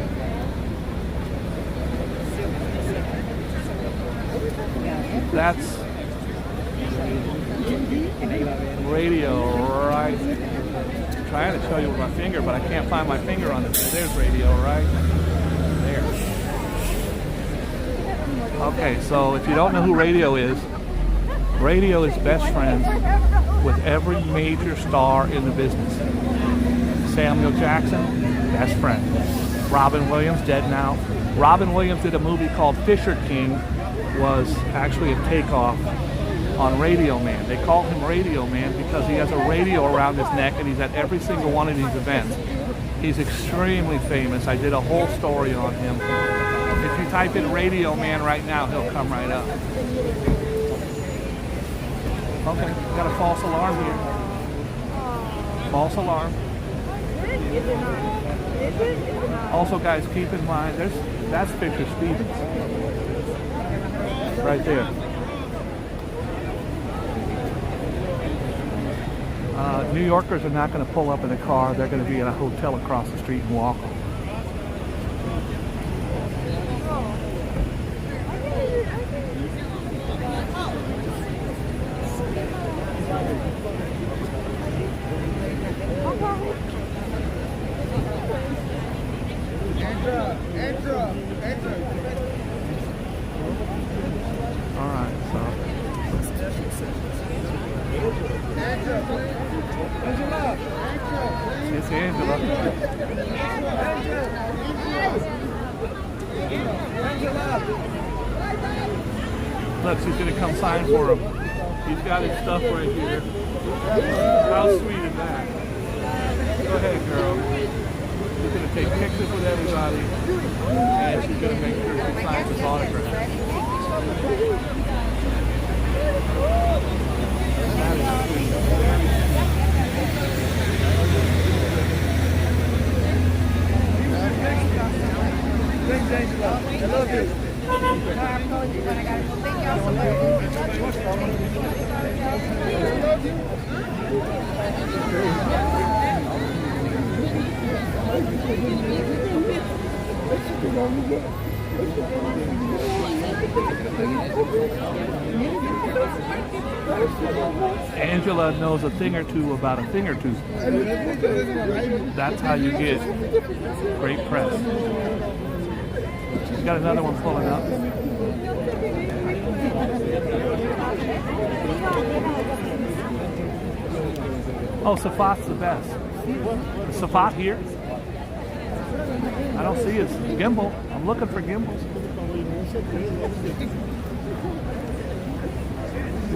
That's Radio, right? I'm trying to show you with my finger, but I can't find my finger on it. There's Radio, right? There. Okay, so if you don't know who Radio is best friends with every major star in the business. Samuel Jackson, best friend. Robin Williams, dead now. Robin Williams did a movie called Fisher King, was actually a takeoff on Radio Man. They call him Radio Man because he has a radio around his neck and he's at every single one of these events. He's extremely famous. I did a whole story on him. If you type in Radio Man right now, he'll come right up. Okay, got a false alarm here. False alarm. Also, guys, keep in mind, that's Fisher Stevens. Right there. New Yorkers are not going to pull up in a car. They're going to be in a hotel across the street and walk. It's Angela. Look, she's going to come sign for him. He's got his stuff right here. How sweet is that? Go ahead, girl. She's going to take pictures with everybody, and she's going to make sure she signs his autograph. I love you. Angela knows a thing or two about a thing or two. That's how you get great press. We got another one pulling up. Oh, Safat's the best. Is Safat here? I don't see his gimbal. I'm looking for gimbals.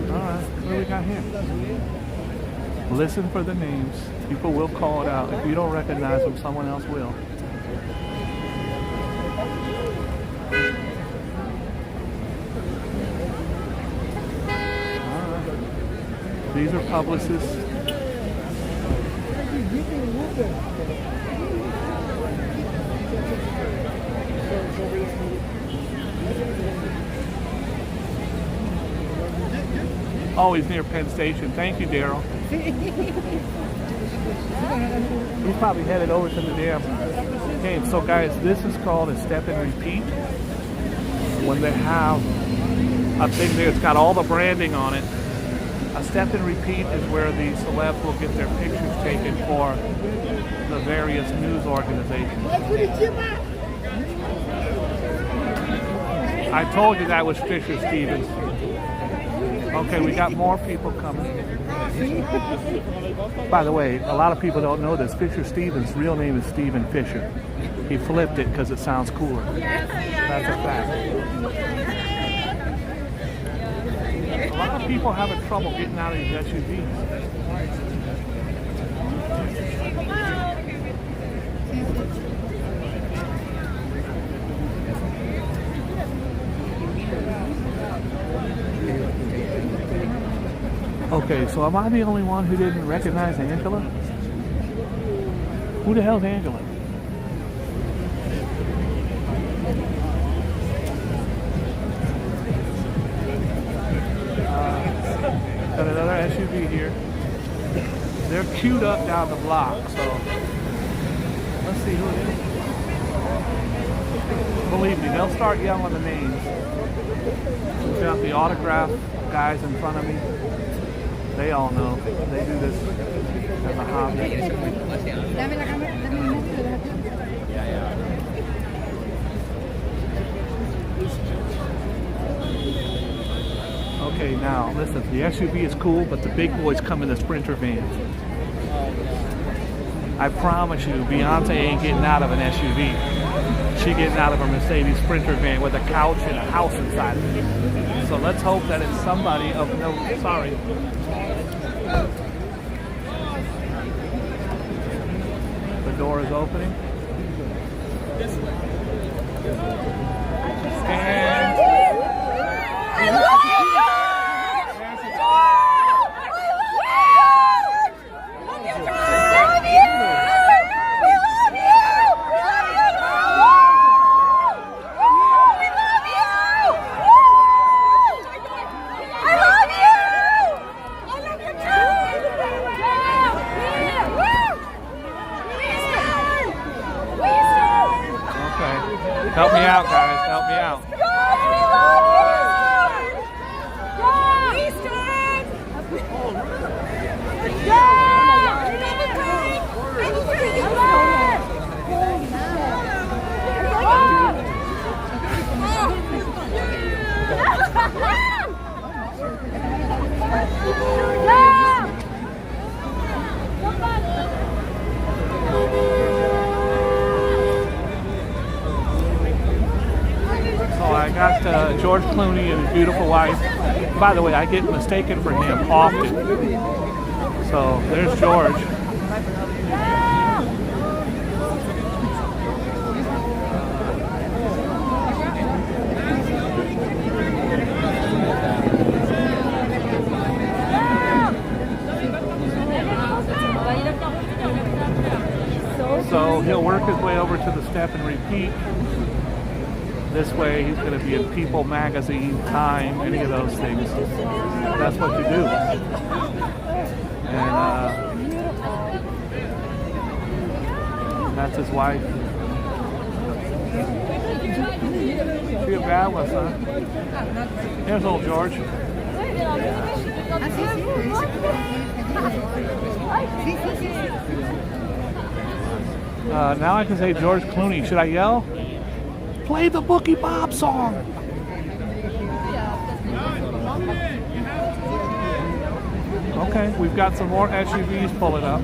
Alright, what do we got here? Listen for the names. People will call it out. If you don't recognize them, someone else will. Alright. These are publicists. Oh, he's near Penn Station. Thank you, Daryl. He's probably headed over to the damn game. So, guys, this is called a step and repeat. When they have a thing there, it's got all the branding on it. A step and repeat is where the celebs will get their pictures taken for the various news organizations. I told you that was Fisher Stevens. Okay, we got more people coming. By the way, a lot of people don't know this. Fisher Stevens' real name is Stephen Fisher. He flipped it because it sounds cooler. That's a fact. A lot of people having trouble getting out of these SUVs. Okay, so am I the only one who didn't recognize Angela? Who the hell's Angela? Got another SUV here. They're queued up down the block, so let's see who it is. Believe me, they'll start yelling the names. We've got the autograph guys in front of me. They all know. They do this as a hobby. Okay, now listen, the SUV is cool, but the big boys come in the Sprinter van. I promise you, Beyonce ain't getting out of an SUV. She getting out of a Mercedes Sprinter van with a couch and a house inside of it. So let's hope that it's somebody of note. Sorry. The door is opening. And help me out, guys. Help me out. I got George Clooney and his beautiful wife. By the way, I get mistaken for him often. So there's George. step and repeat. This way, he's going to be in People Magazine, Time, any of those things. That's what you do. And that's his wife. Be a bad one, son. Here's old George. Now I can say George Clooney. Should I yell? Play the Boogie Bob song. Okay, we've got some more SUVs pulling up.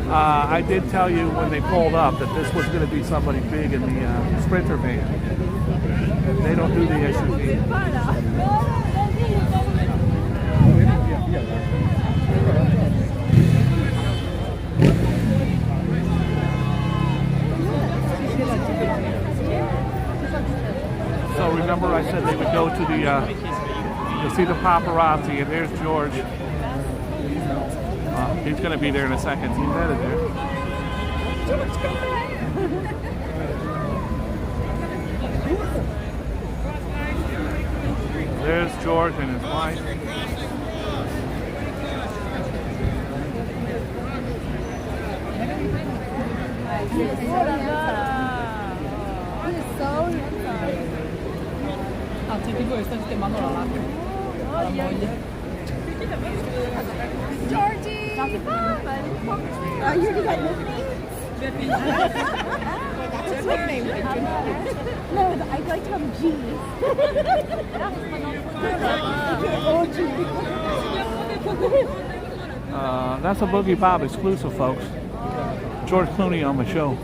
I did tell you when they pulled up that this was going to be somebody big in the Sprinter van. They don't do the SUV. So remember I said they would go to the, you'll see the paparazzi, and there's George. He's going to be there in a second. He's headed there. There's George and his wife. He is so handsome. Anzi, tipo che sta sistemando la macchina. La moglie. Georgie! Oh, you already got nicknames? That's his nickname. No, I'd like to have G. That's a Boogie Bob exclusive, folks. George Clooney on the show.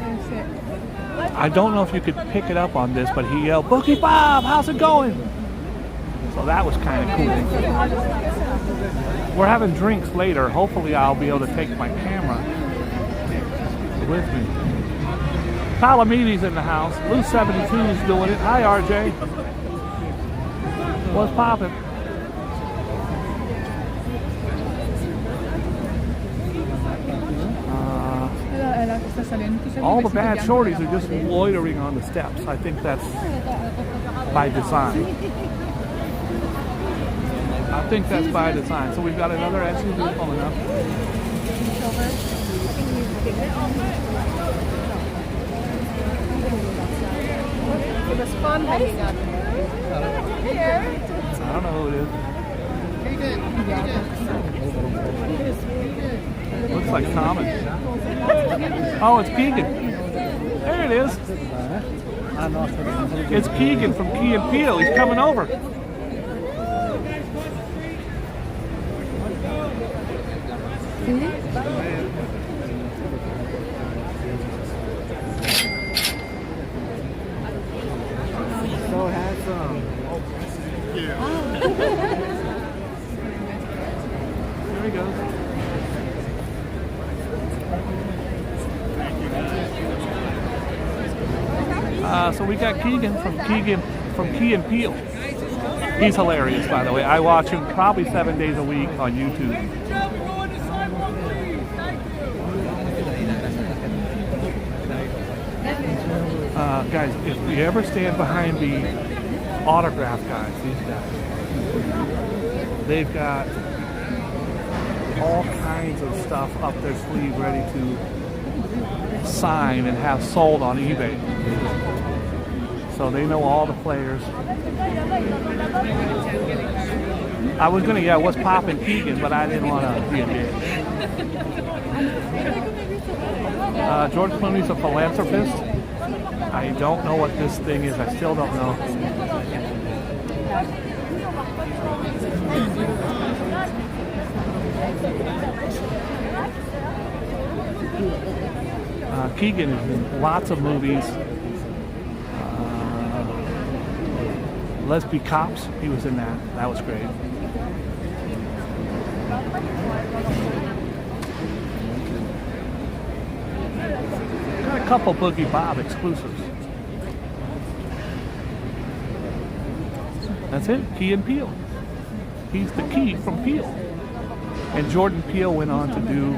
I don't know if you could pick it up on this, but he yelled, "Boogie Bob, how's it going?" So that was kind of cool. We're having drinks later. Hopefully I'll be able to take my camera with me. Palomides in the house. Lou 72's doing it. Hi, RJ. What's poppin'? All the bad shorties are just loitering on the steps. I think that's by design. I think that's by design. So we've got another SUV pulling up. It was fun hanging out here. I don't know who it is. Looks like Thomas. Oh, it's Keegan. There it is. It's Keegan from Key and Peele. He's coming over. So handsome. Here he goes. So we got Keegan from Key and Peele. He's hilarious, by the way. I watch him probably 7 days a week on YouTube. Guys, if you ever stand behind the autograph guys, these guys, they've got all kinds of stuff up their sleeve ready to sign and have sold on eBay. So they know all the players. I was gonna yell, "What's poppin', Keegan?" but I didn't want to be a bitch. George Clooney's a philanthropist. I don't know what this thing is. I still don't know. Keegan is in lots of movies. Let's Be Cops. He was in that. That was great. Got a couple Boogie Bob exclusives. That's it. Key and Peele. He's the Key from Peele. And Jordan Peele went on to do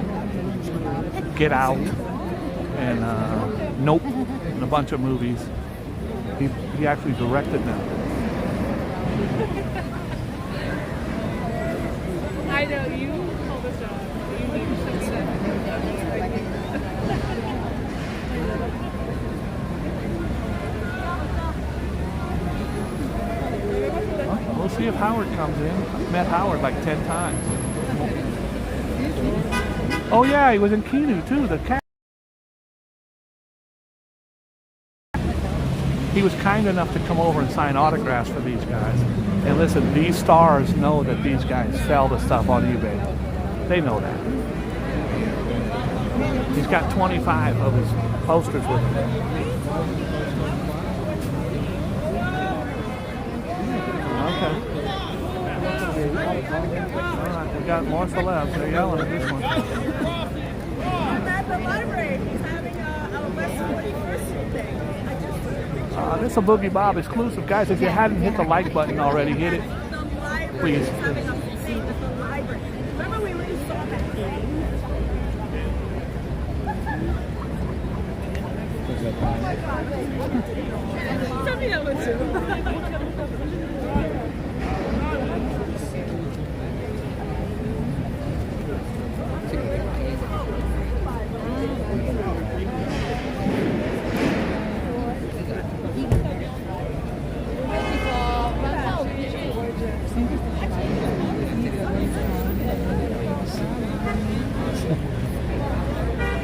Get Out and Nope. in a bunch of movies. He actually directed them. I know you told us you never showed me that. We'll see if Howard comes in. I've met Howard like 10 times. Oh yeah, he was in Keanu too, the cat. He was kind enough to come over and sign autographs for these guys. And listen, these stars know that these guys sell the stuff on eBay. They know that. He's got 25 of his posters with him. Okay. Alright, we got more celebs. They're yelling at this one. I'm at the library. He's having a West 41st thing. This is a Boogie Bob exclusive. Guys, if you hadn't hit the like button already, hit it. Please. Having a thing at the library. Remember we really saw that thing? Oh my God. Tell me that one too.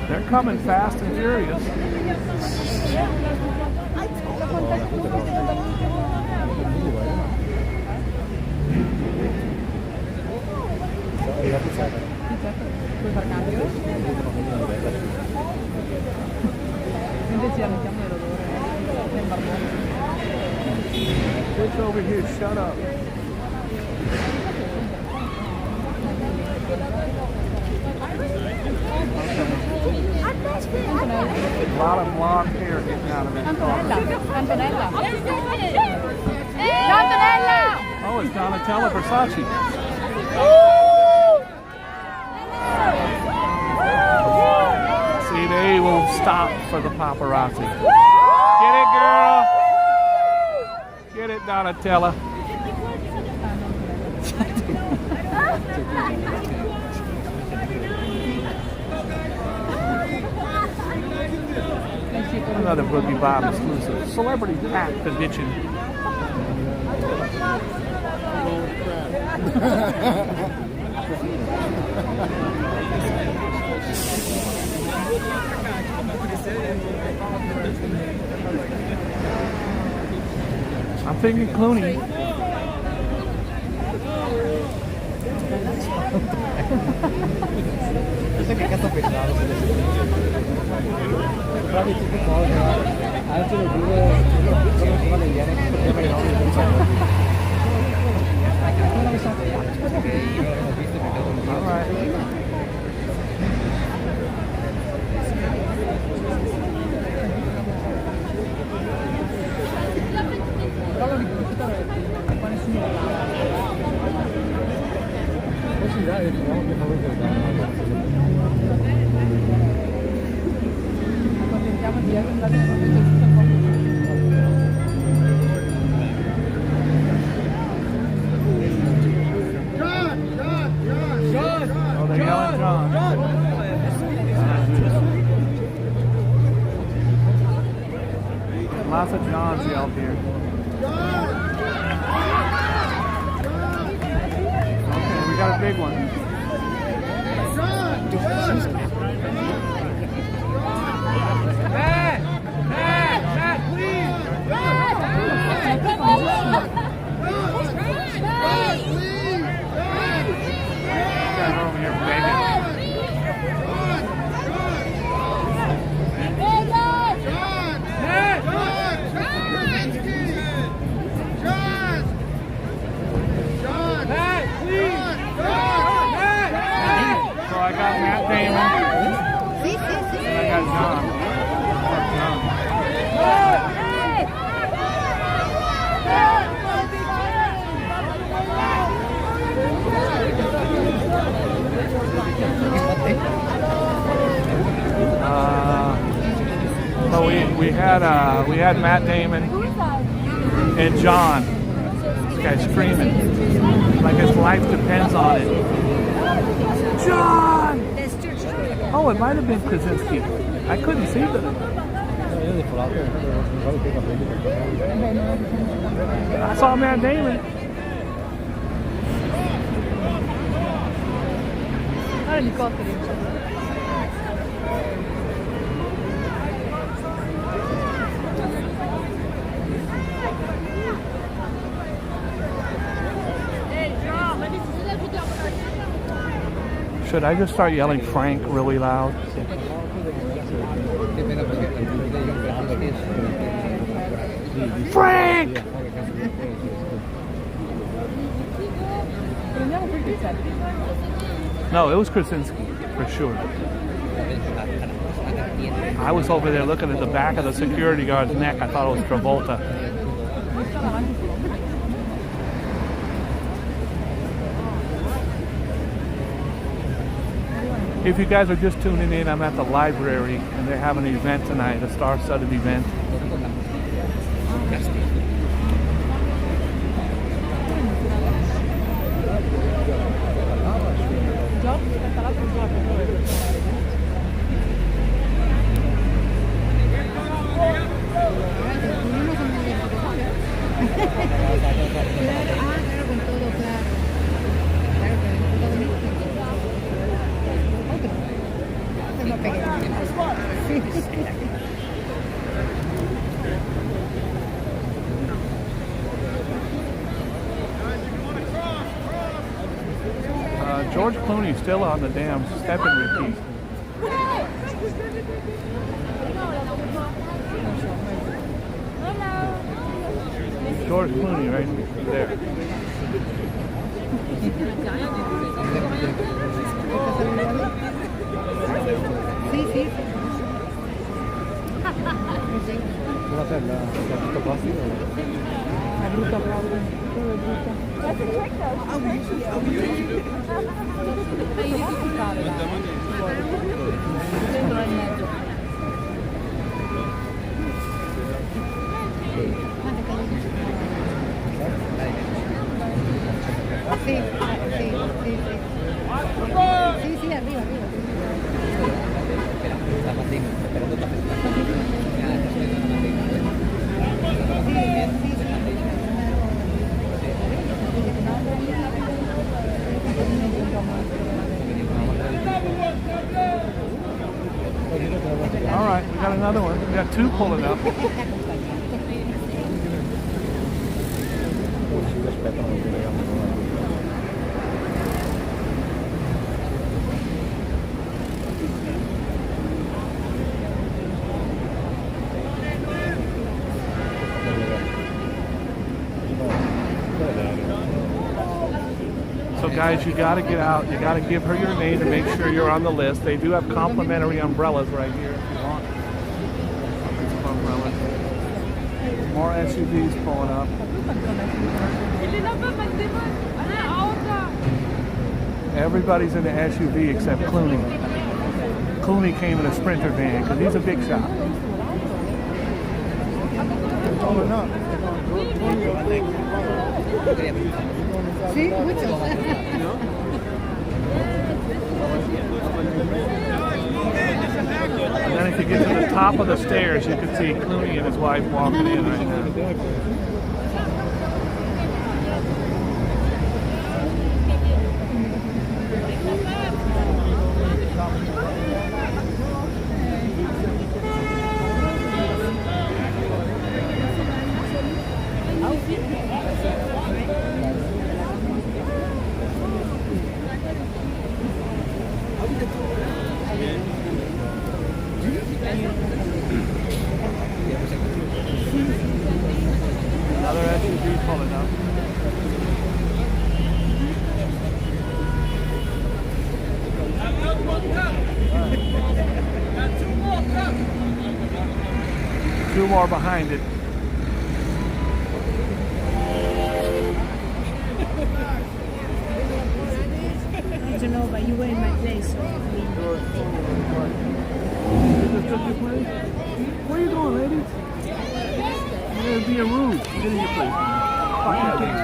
They're coming fast and furious. Bitch over here, shut up. A lot of blonde hair getting out of that car. Oh, it's Donatella Versace. See, they will stop for the paparazzi. Get it, girl. Get it, Donatella. Another Boogie Bob exclusive. Celebrity Pack Convention. I'm thinking Clooney. All right. Lots of Johns yelled here. Okay, we got a big one. Matt, please! Guys over here begging. So I got Matt Damon. We had Matt Damon and John. This guy's screaming like his life depends on it. John! Oh, it might have been Krasinski. I couldn't see them. I saw Matt Damon. Should I just start yelling Frank really loud? Frank! No, it was Krasinski, for sure. I was over there looking at the back of the security guard's neck. I thought it was Travolta. If you guys are just tuning in, I'm at the library and they have an event tonight, a star-studded event. George Clooney's still on the damn step and repeat. George Clooney right there. That's a trick though. Sí, arriba. All right, we got another one. We got two pulling up. So guys, you got to get out. You got to give her your name to make sure you're on the list. They do have complimentary umbrellas right here if you want. Some umbrellas. More SUVs pulling up. Everybody's in the SUV except Clooney. Clooney came in a Sprinter van because he's a big shot. Sí, mucho. And then if you get to the top of the stairs, you can see Clooney and his wife walking in right now. Another SUV pulling up. Two more behind it. I don't know, but you were in my place, so Where you going, lady? You're being rude. Get in your place. Fuck that lady.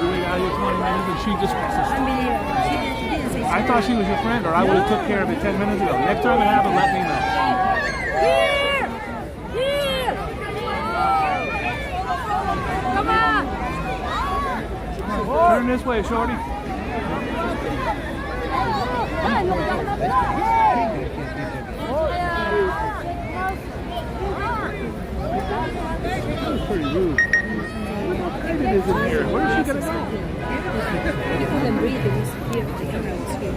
We waited out here 20 minutes and she just wants to stop. I thought she was your friend, or I would have took care of it 10 minutes ago. Next time it happens, let me know. Here! Here! Come on! Turn this way, shorty. That was pretty rude. It is in here. Where is she going to go? You couldn't breathe, it was here, the camera was here.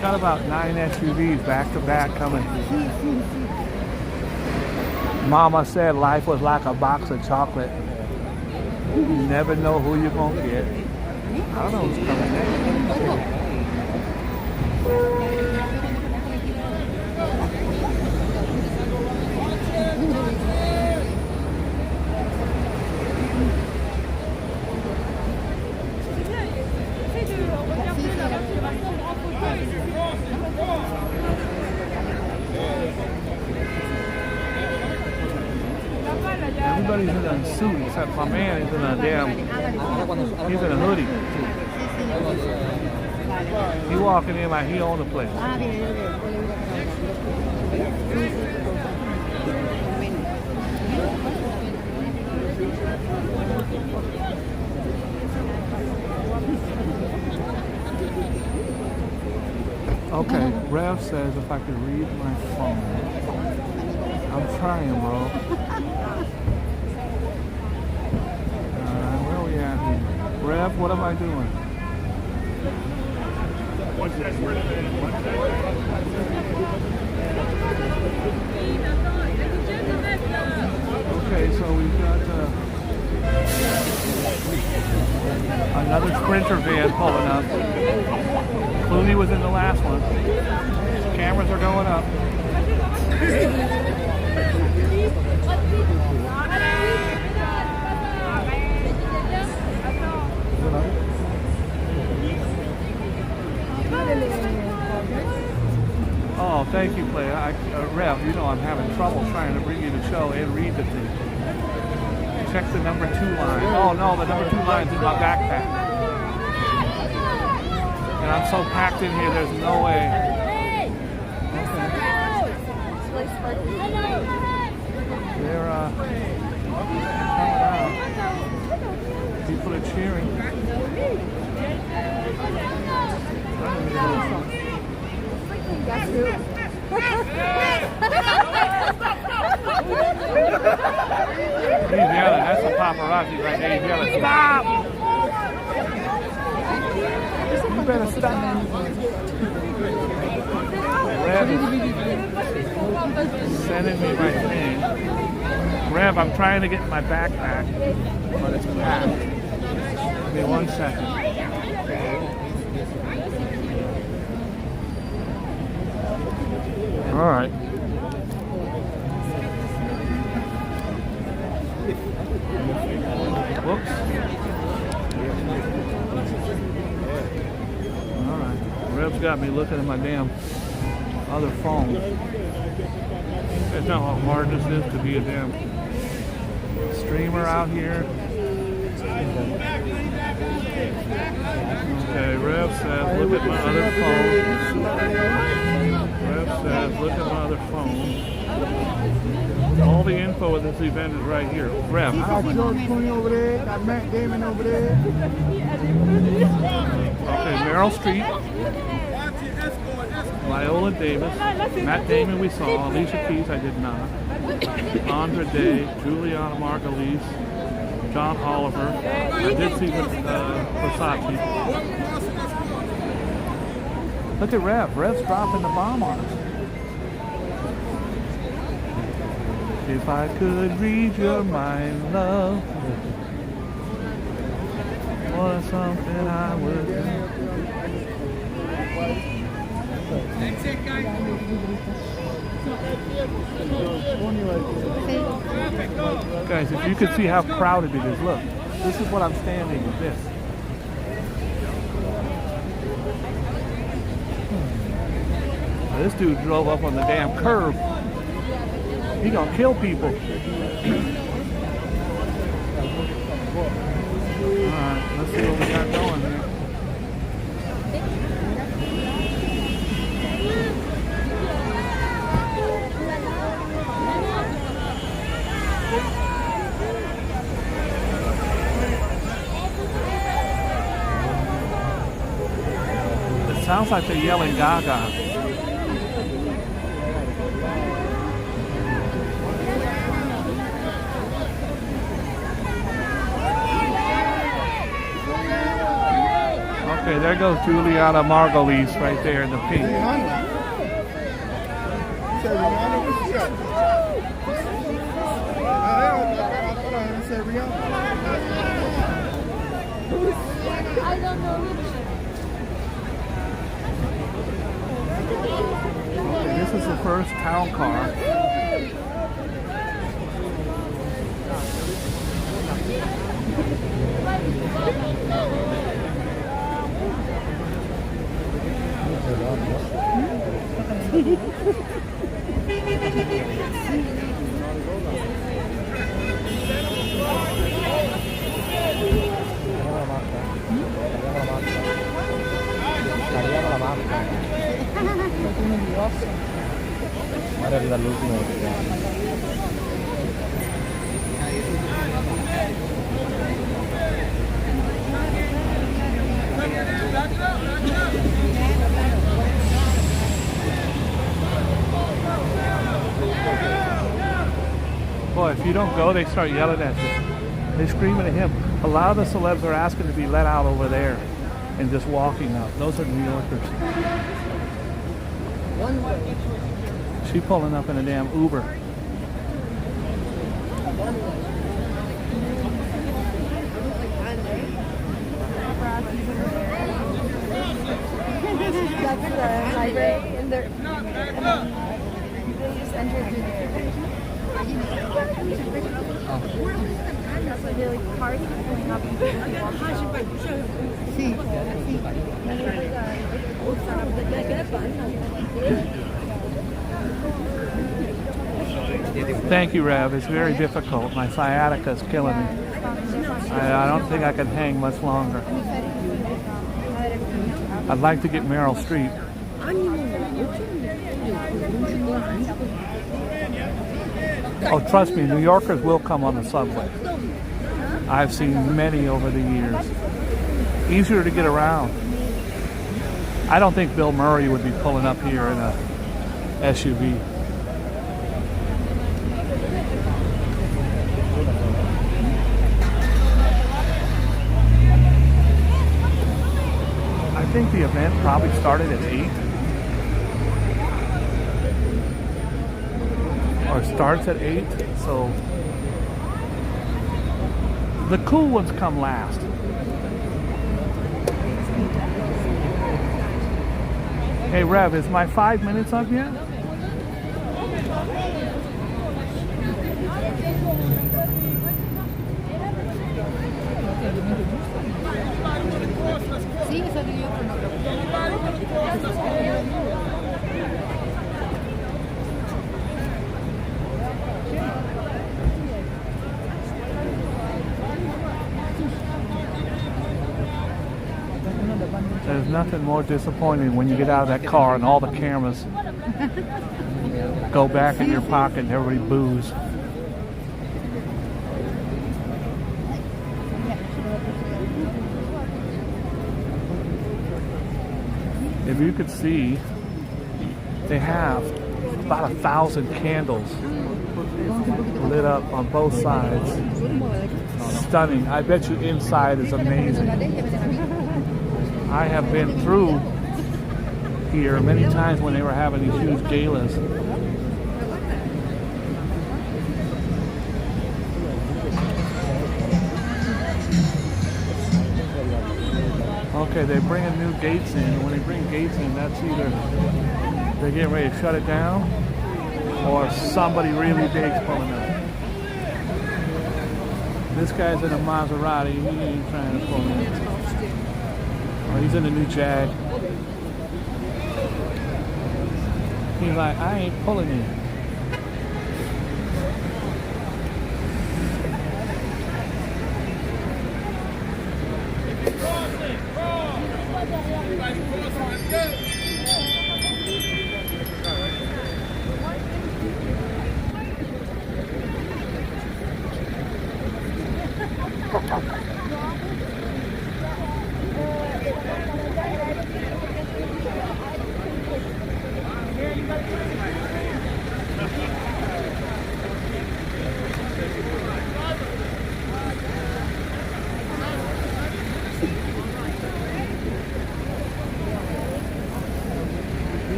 Got about 9 SUVs back to back coming. Mama said life was like a box of chocolate. You never know who you're going to get. I don't know who's coming next. Everybody's in a suit except my man is in a he's in a hoodie. He walking in like he own the place. Okay, Rev says if I could read my phone. I'm trying, bro. Where are we at here? Rev, what am I doing? Okay, so we've got another Sprinter van pulling up. Clooney was in the last one. Cameras are going up. Oh, thank you, player. Rev, you know I'm having trouble trying to bring you the show and read the thing. Check the number 2 line. Oh no, the number 2 line's in my backpack. And I'm so packed in here, there's no way. Okay. They're coming out. People are cheering. Guess who? He's yelling. That's a paparazzi right there. He's yelling, stop! You better stop. Rev is sending me my thing. Rev, I'm trying to get my backpack, but it's packed. Give me 1 second. All right. Whoops. All right. Rev's got me looking at my damn other phone. That's not how hard this is to be a damn streamer out here. Okay, Rev says, look at my other phone. Rev says, look at my other phone. All the info of this event is right here. Rev. Got George Clooney over there, got Matt Damon over there. Okay, Meryl Streep. Viola Davis. Matt Damon we saw. Alicia Keys I did not. Andra Day. Juliana Margulies. John Oliver. I did see Versace. Look at Rev. Rev's dropping the bomb on us. If I could read your mind, love, was something I would do. Guys, if you could see how crowded it is, look. This is what I'm standing with this. Now, this dude drove up on the damn curb. He gonna kill people. Alright, let's see what we got going here. It sounds like they're yelling Gaga. Okay, there goes Juliana Margulies right there in the pink. I don't know. Okay, this is the first town car. Boy, if you don't go, they start yelling at you. They're screaming at him. A lot of the celebs are asking to be let out over there and just walking out. Those are New Yorkers. She pulling up in a damn Uber. That's the highway, and they just enter through there. That's like they're like cars pulling up and Thank you, Rev. It's very difficult. My sciatica is killing me. I don't think I can hang much longer. I'd like to get Meryl Streep. Oh, trust me, New Yorkers will come on the subway. I've seen many over the years. Easier to get around. I don't think Bill Murray would be pulling up here in a SUV. I think the event probably started at 8. Or starts at 8, so the cool ones come last. Hey Rev, is my 5 minutes up yet? There's nothing more disappointing when you get out of that car and all the cameras go back in your pocket and everybody boos. If you could see, they have about 1,000 candles lit up on both sides. Stunning. I bet you inside is amazing. I have been through here many times when they were having these huge galas. Okay, they're bringing new gates in. When they bring gates in, that's either they're getting ready to shut it down or somebody really big's pulling up. This guy's in a Maserati. He ain't trying to pull in. Oh, he's in a new Jag. He's like, I ain't pulling in.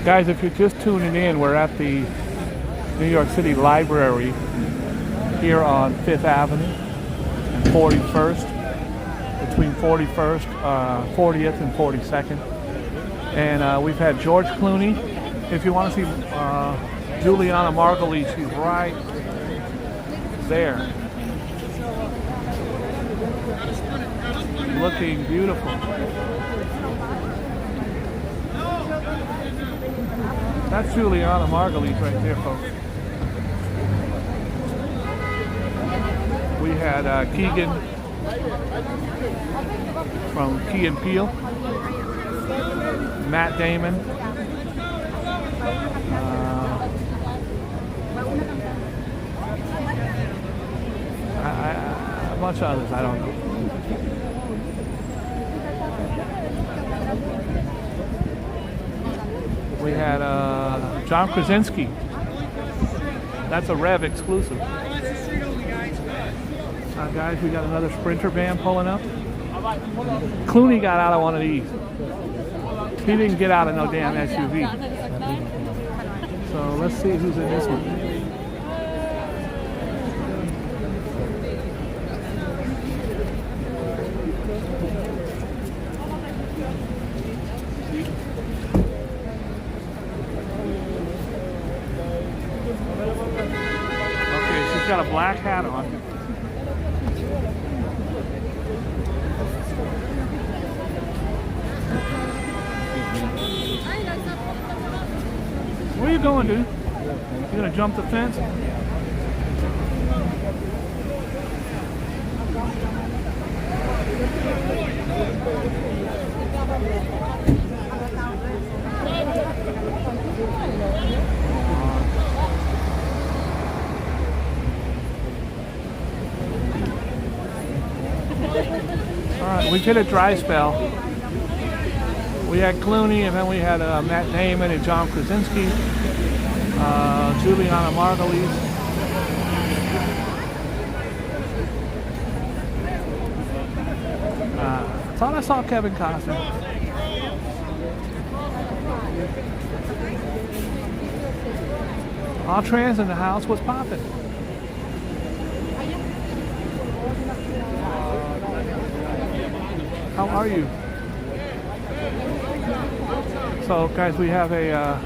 Guys, if you're just tuning in, we're at the New York City Library here on 5th Avenue and 41st, between 41st, 40th and 42nd. And we've had George Clooney. If you want to see Juliana Margulies, she's right there. Looking beautiful. That's Juliana Margulies right there, folks. We had Keegan from Key and Peele, Matt Damon, a bunch of others, I don't know. We had John Krasinski. That's a Rev exclusive. Guys, we got another Sprinter van pulling up. Clooney got out of one of these. He didn't get out of no damn SUV. So let's see who's in this one. Got a black hat on. Where you going, dude? You gonna jump the fence? Alright, we did a dry spell. We had Clooney, and then we had Matt Damon and John Krasinski, Juliana Margulies. Thought I saw Kevin Costner. All trans in the house was popping. How are you? So, guys, we have a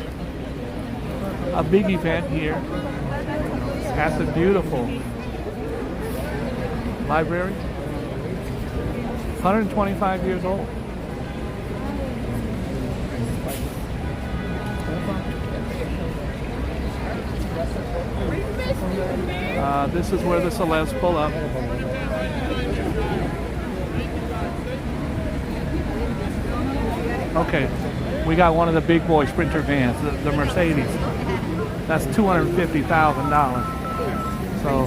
big event here at the beautiful library. 125 years old. This is where the celebs pull up. Okay, we got one of the big boy Sprinter vans, the Mercedes. That's $250,000. So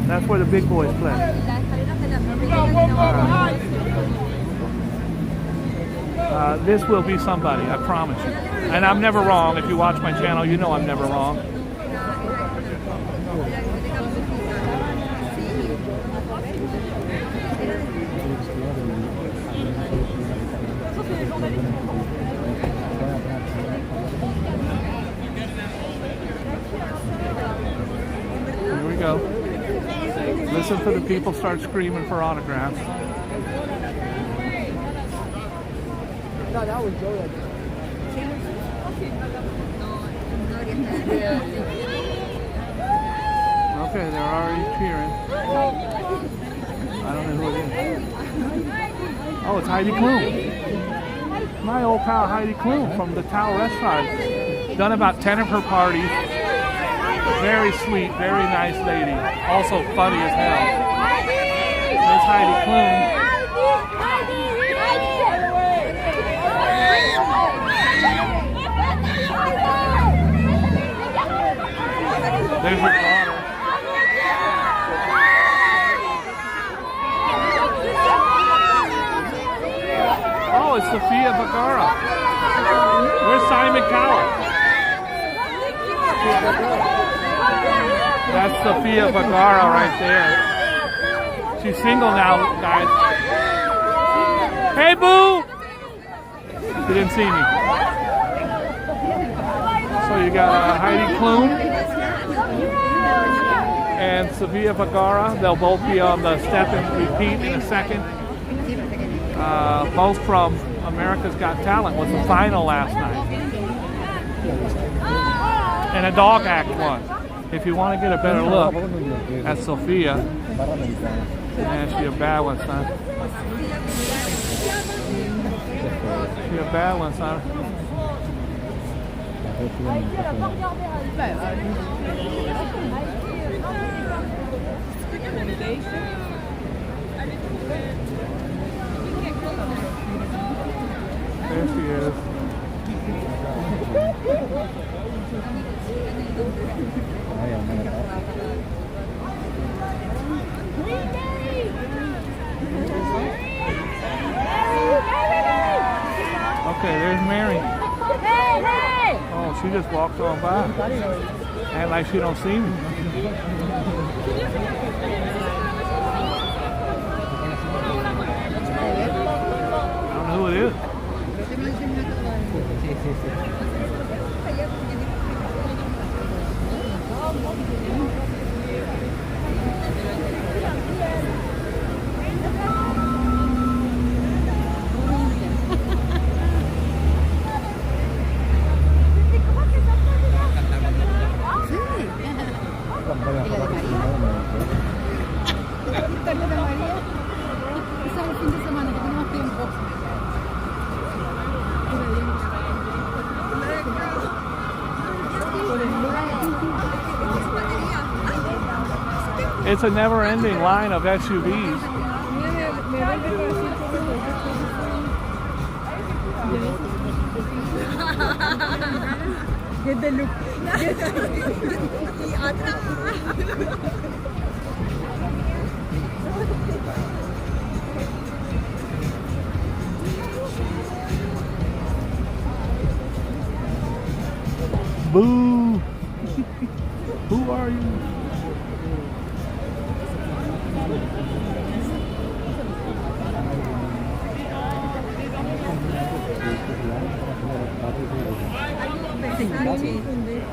that's where the big boys play. This will be somebody, I promise you. And I'm never wrong. If you watch my channel, you know I'm never wrong. Here we go. Listen for the people start screaming for autographs. No, that was Joe. Okay, they're already cheering. I don't know who it is. Oh, it's Heidi Klum. My old pal Heidi Klum from the Tao restaurant. Done about 10 of her parties. Very sweet, very nice lady. Also funny as hell. There's Heidi Klum. There's her daughter. Oh, it's Sofia Vergara. Where's Simon Cowell? That's Sofia Vergara right there. She's single now, guys. Hey, boo! She didn't see me. So you got Heidi Klum and Sofia Vergara. They'll both be on the step and repeat in a second. Both from America's Got Talent was the final last night. And a dog act one. If you want to get a better look at Sophia, man, she a bad one, son. She a bad one, son. There she is. Okay, there's Mary. Oh, she just walked on by. And like she don't see me. I don't know who it is. It's a never-ending line of SUVs. Get the look. Boo! Who are you?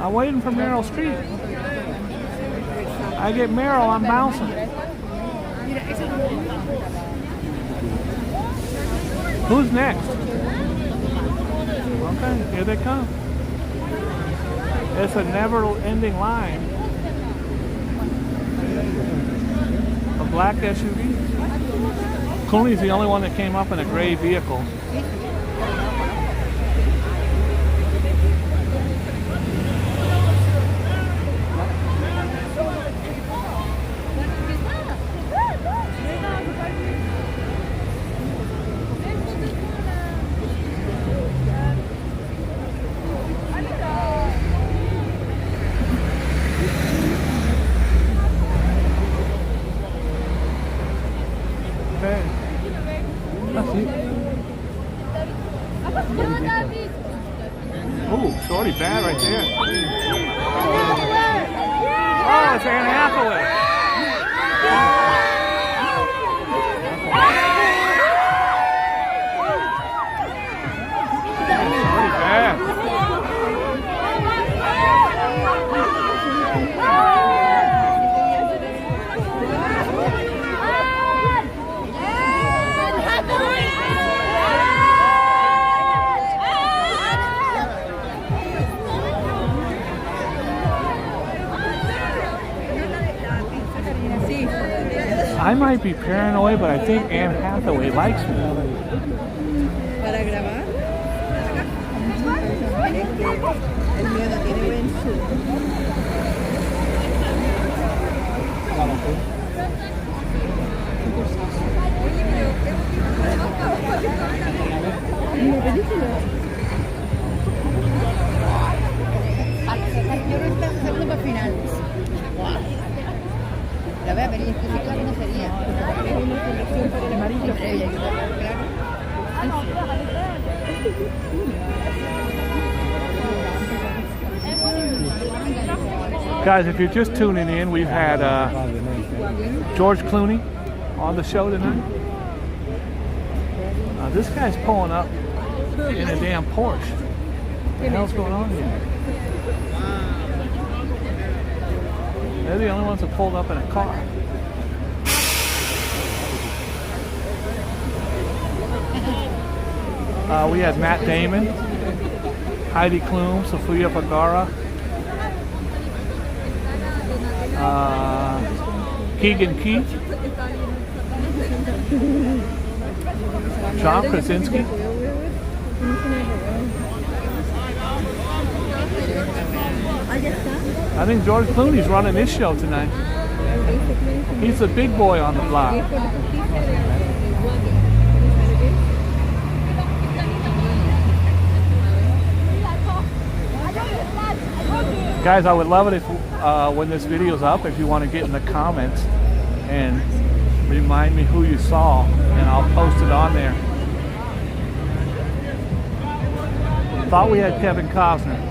I'm waiting for Meryl Streep. I get Meryl, I'm bouncing. Who's next? Okay, here they come. It's a never-ending line of black SUVs. Clooney's the only one that came up in a gray vehicle. Ooh, shorty bad right there. Oh, it's Anne Hathaway. Shorty bad. I might be paranoid, but I think Anne Hathaway likes me. Para grabar. El mío no tiene buen zoom. Yo no estaba haciendo para finales. La voy a ver, esto sí, claro, no sería. Guys, if you're just tuning in, we've had George Clooney on the show tonight. This guy's pulling up in a damn Porsche. What the hell's going on here? They're the only ones that pulled up in a car. We had Matt Damon, Heidi Klum, Sofia Vergara, Keegan Keith, John Krasinski. I think George Clooney's running this show tonight. He's the big boy on the block. Guys, I would love it if when this video's up, if you want to get in the comments and remind me who you saw, and I'll post it on there. Thought we had Kevin Costner.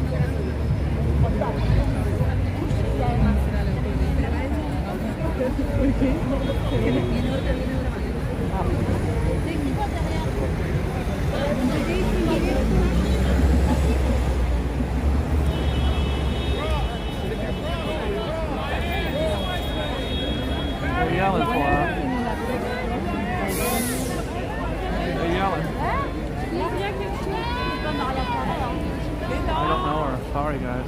They're yelling for her. They're yelling. I don't know her. Sorry, guys.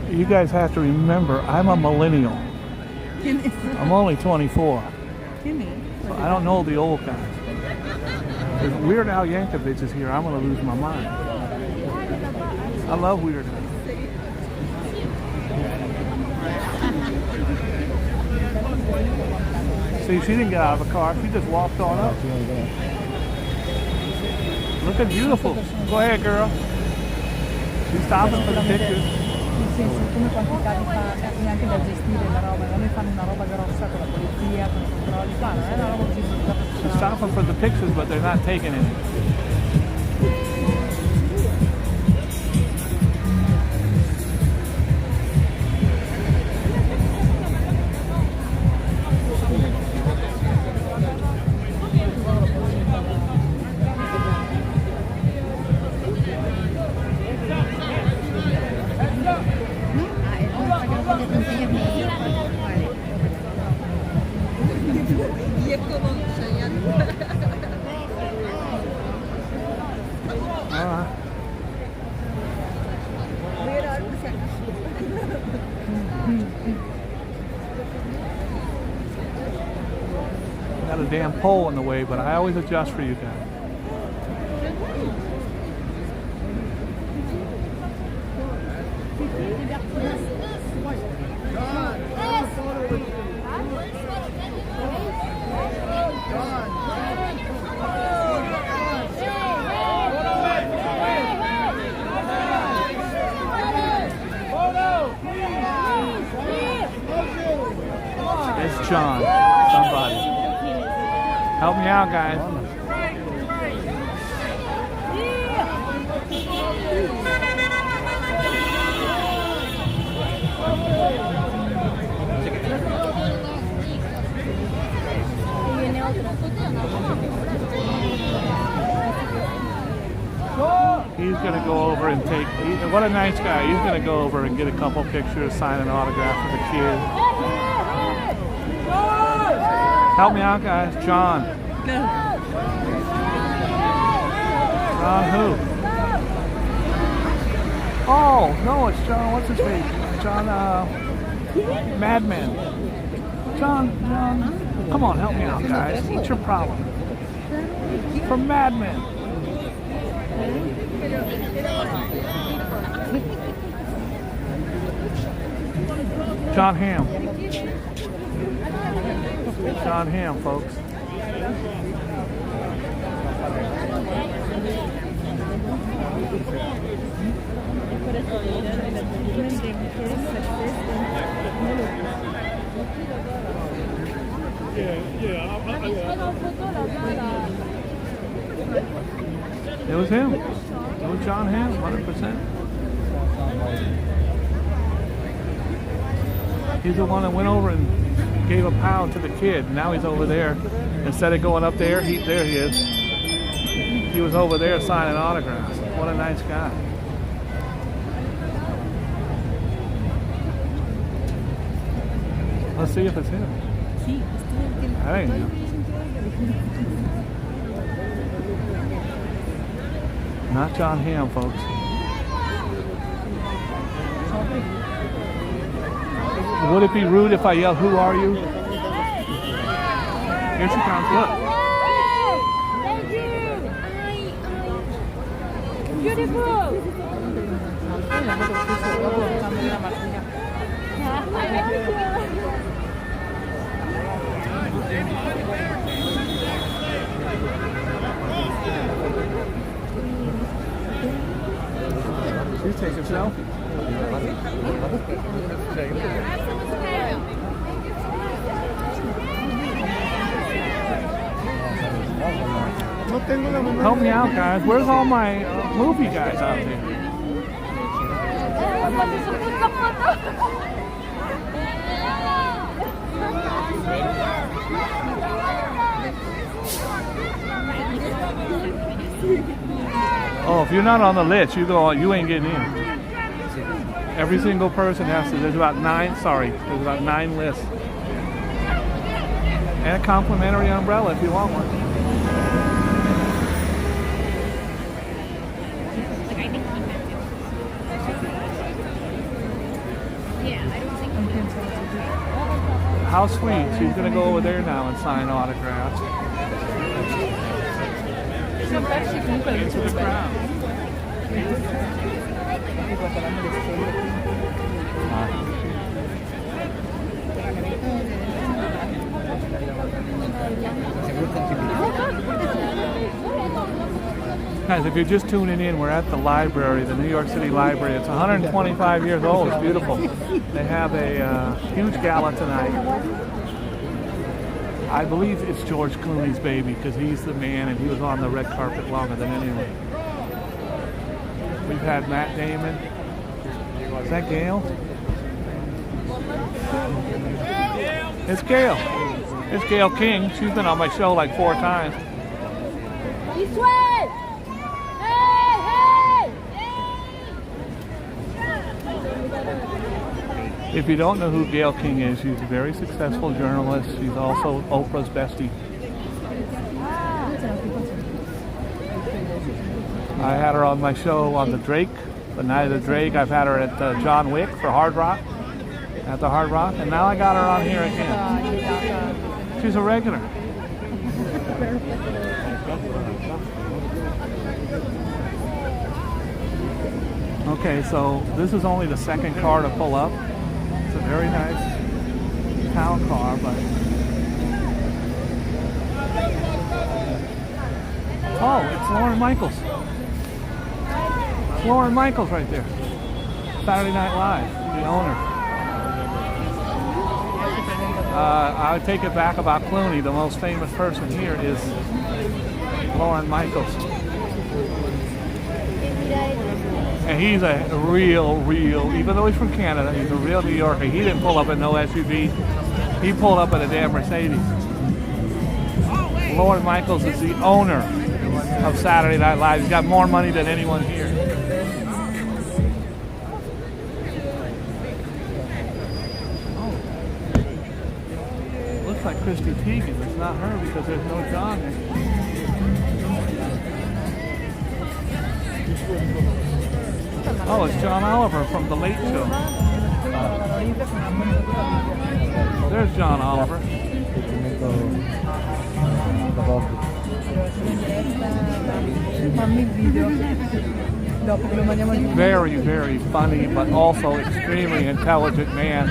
You guys have to remember, I'm a millennial. I'm only 24. So I don't know the old guys. If Weird Al Yankovic is here, I'm going to lose my mind. I love Weird Al. See, she didn't get out of the car. She just walked on up. Looking beautiful. Go ahead, girl. She's stopping for the pictures. Come quantità di neanche da gestire la roba, non ne fanno una roba grossa con la polizia, con i controlli, qua non è una roba così brutta. She's stopping for the pictures, but they're not taking any. Got a damn pole in the way, but I always adjust for you guys. It's John. Somebody. Help me out, guys. He's going to go over and take, what a nice guy. He's going to go over and get a couple pictures, sign an autograph for the kid. Help me out, guys. John. John who? Oh, no, it's John, what's his name? John, Madman. John, come on, help me out, guys. What's your problem? From Madman. John Hamm. John Hamm, folks. It was him. It was John Hamm, 100%. He's the one that went over and gave a pound to the kid. Now he's over there. Instead of going up there, there he is. He was over there signing autographs. What a nice guy. Let's see if it's him. That ain't him. Not John Hamm, folks. Would it be rude if I yelled, "Who are you?" Here she comes, look. Thank you. Beautiful. She's taking selfies. Help me out, guys. Where's all my movie guys out there? Oh, if you're not on the list, you ain't getting in. Every single person has to. There's about 9 lists. And a complimentary umbrella if you want one. How sweet. She's going to go over there now and sign autographs. Into the crowd. Guys, if you're just tuning in, we're at the library, the New York City Library. It's 125 years old. It's beautiful. They have a huge gala tonight. I believe it's George Clooney's baby because he's the man and he was on the red carpet longer than anyone. We've had Matt Damon. Is that Gail? It's Gail. It's Gail King. She's been on my show like 4 times. This way! Hey, hey! If you don't know who Gail King is, she's a very successful journalist. She's also Oprah's bestie. I had her on my show on the Drake, the night of the Drake. I've had her at John Wick for Hard Rock, at the Hard Rock, and now I got her on here again. She's a regular. Okay, so this is only the second car to pull up. It's a very nice town car, but... Oh, it's Lauren Michaels. It's Lauren Michaels right there. Saturday Night Live, the owner. I would take it back about Clooney. The most famous person here is Lauren Michaels. And he's a real, even though he's from Canada, he's a real New Yorker. He didn't pull up in no SUV. He pulled up in a damn Mercedes. Lauren Michaels is the owner of Saturday Night Live. He's got more money than anyone here. Oh. Looks like Christy Teigen. It's not her because there's no John there. Oh, it's John Oliver from The Late Show. There's John Oliver. Very, very funny, but also extremely intelligent man.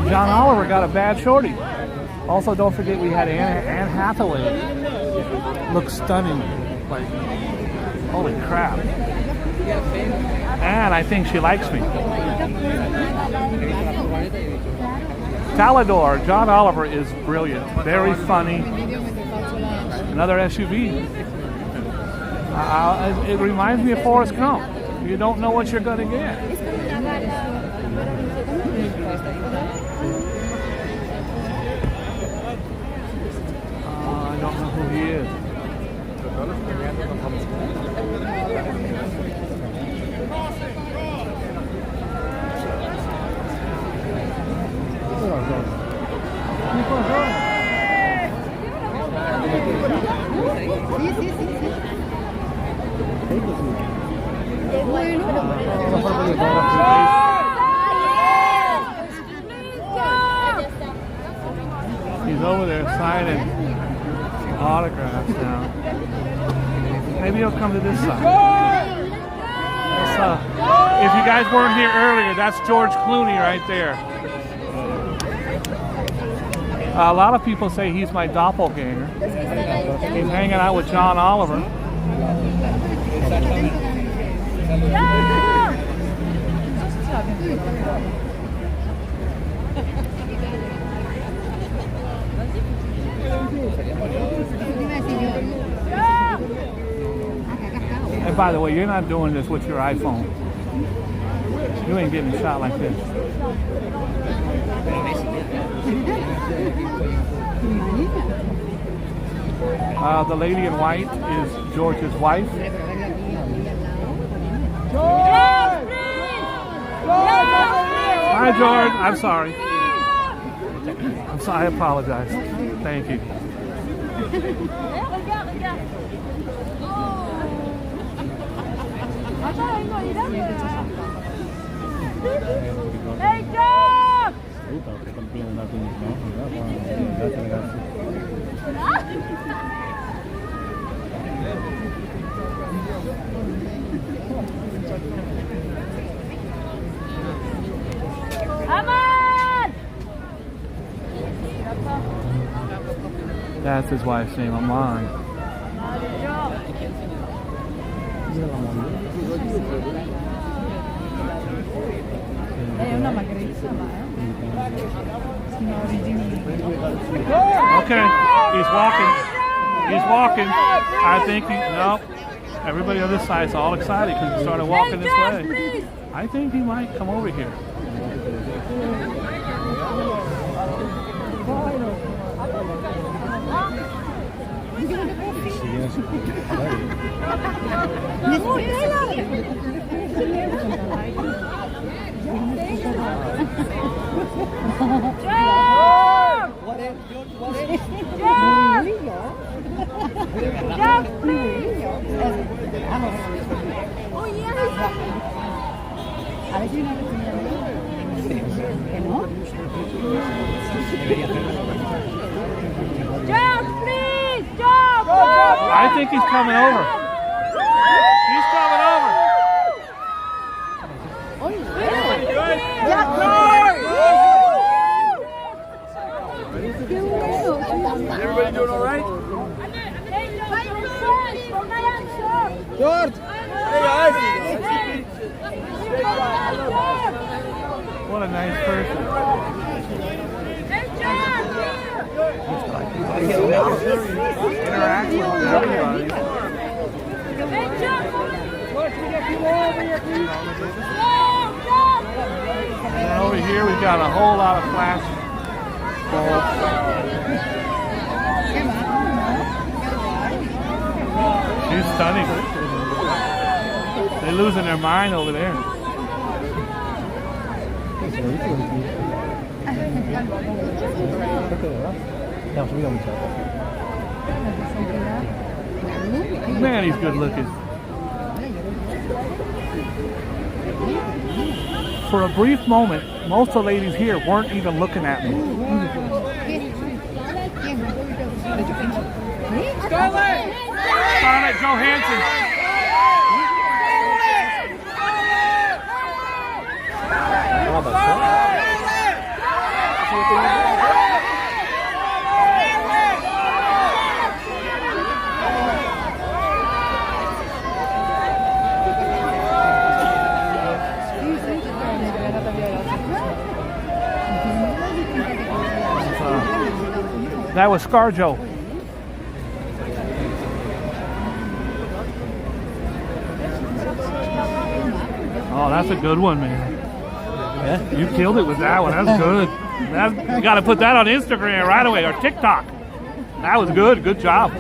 John Oliver got a bad shorty. Also, don't forget we had Anne Hathaway. Looks stunning. Like, holy crap. And I think she likes me. Talador, John Oliver is brilliant. Very funny. Another SUV. It reminds me of Forrest Gump. You don't know what you're going to get. I don't know who he is. He's over there signing autographs now. Maybe he'll come to this side. If you guys weren't here earlier, that's George Clooney right there. A lot of people say he's my doppelganger. He's hanging out with John Oliver. And by the way, you're not doing this with your iPhone. You ain't getting shot like this. The lady in white is George's wife. Hi, George. I'm sorry. I apologize. Thank you. Hey, George! That's his wife's name, Amon. Okay, he's walking. He's walking. I think no. Everybody on this side is all excited because he started walking this way. I think he might come over here. I think he's coming over. He's coming over. Everybody doing all right? George! Hey guys! What a nice person. Interact with everybody. And over here we've got a whole lot of flash bulbs. She's stunning. They're losing their mind over there. Man, he's good looking. For a brief moment, most of the ladies here weren't even looking at me. Scarlett Johansson. That was ScarJo. Oh, that's a good one, man. Yeah, you killed it with that one. That's good. You got to put that on Instagram right away or TikTok. That was good. Good job.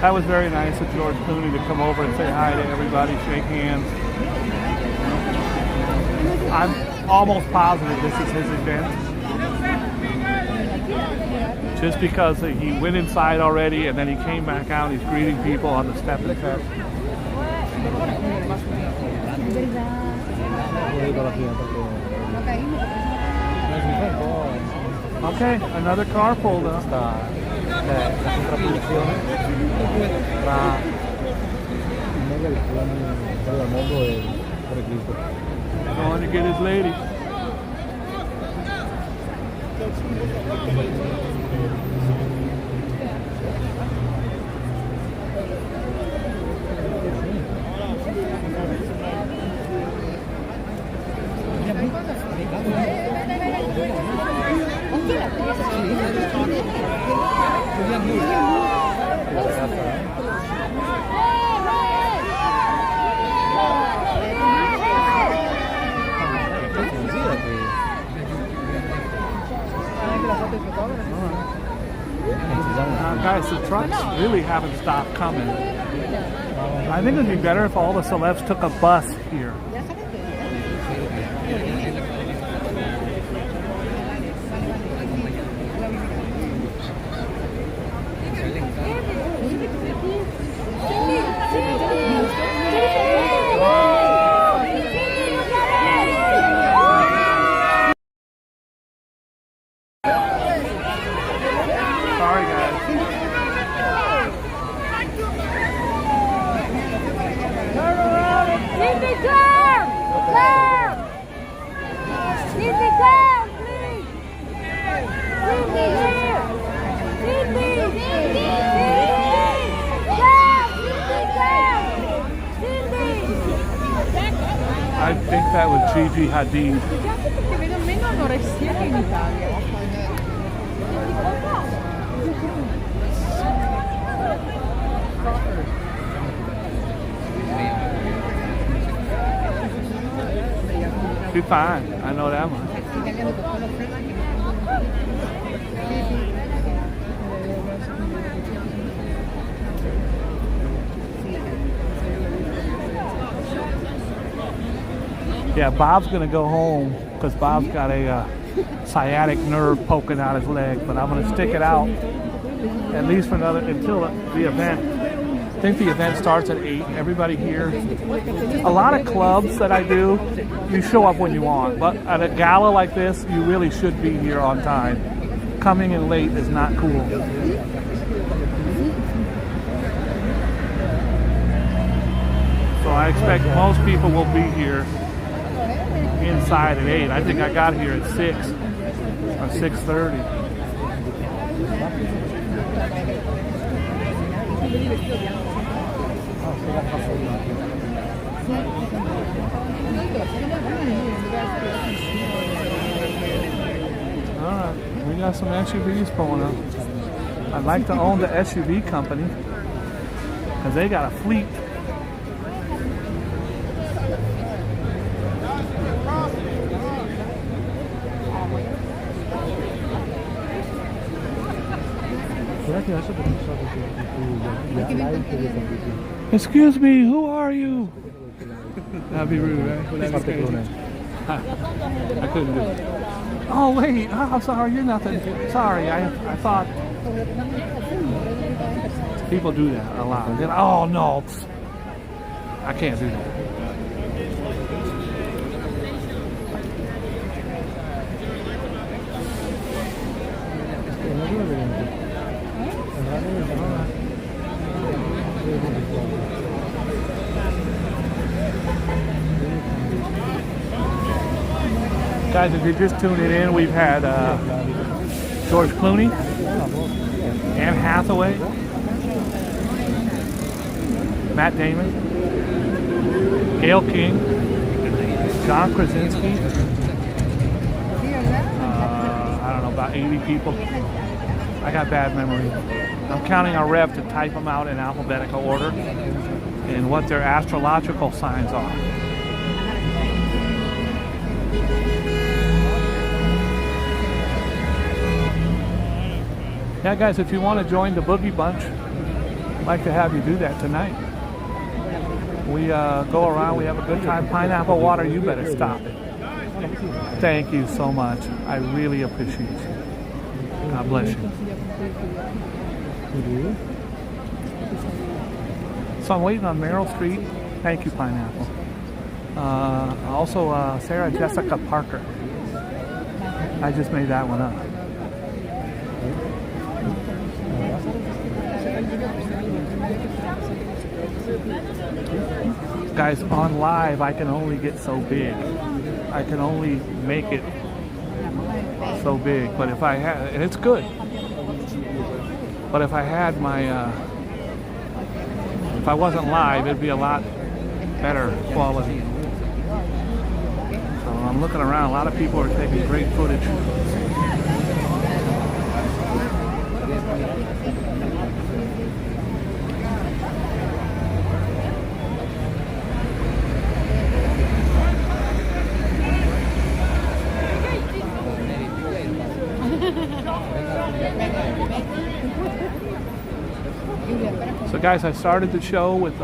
That was very nice of George Clooney to come over and say hi to everybody, shake hands. I'm almost positive this is his event. Just because he went inside already and then he came back out, he's greeting people on the step and steps. Okay, another car pulled up. Going to get his lady. Guys, the trucks really haven't stopped coming. I think it'd be better if all the celebs took a bus here. Sorry, guys. Leave me down! Down! Leave me down, please! Leave me here! Leave me! Leave me! Down! Leave me down! Leave me! I think that was Gigi Hadid. Perché vedo meno anoressia che in Italia. She's fine. I know that much. Yeah, Bob's gonna go home because Bob's got a sciatic nerve poking out his leg, but I'm gonna stick it out at least for until the event. I think the event starts at 8. Everybody here. A lot of clubs that I do, you show up when you want, but at a gala like this, you really should be here on time. Coming in late is not cool. So I expect most people will be here inside at 8. I think I got here at 6 or 6:30. All right. We got some SUVs pulling up. I'd like to own the SUV company because they got a fleet. Excuse me, who are you? That'd be rude, right? I couldn't do it. Oh wait, I'm sorry, you're nothing. Sorry, I thought people do that a lot. Then, oh no, I can't do that. Guys, if you're just tuning in, we've had George Clooney, Anne Hathaway, Matt Damon, Gail King, John Krasinski, I don't know, about 80 people. I got bad memory. I'm counting our rev to type them out in alphabetical order and what their astrological signs are. Yeah, guys, if you want to join the Boogie Bunch, I'd like to have you do that tonight. We go around, we have a good time. Pineapple water, you better stop it. Thank you so much. I really appreciate you. God bless you. So I'm waiting on Meryl Streep. Thank you, Pineapple. Also, Sarah Jessica Parker. I just made that one up. Guys, on live, I can only get so big. I can only make it so big. But if I had, and it's good. But if I had my, if I wasn't live, it'd be a lot better quality. So I'm looking around. A lot of people are taking great footage. So guys, I started the show with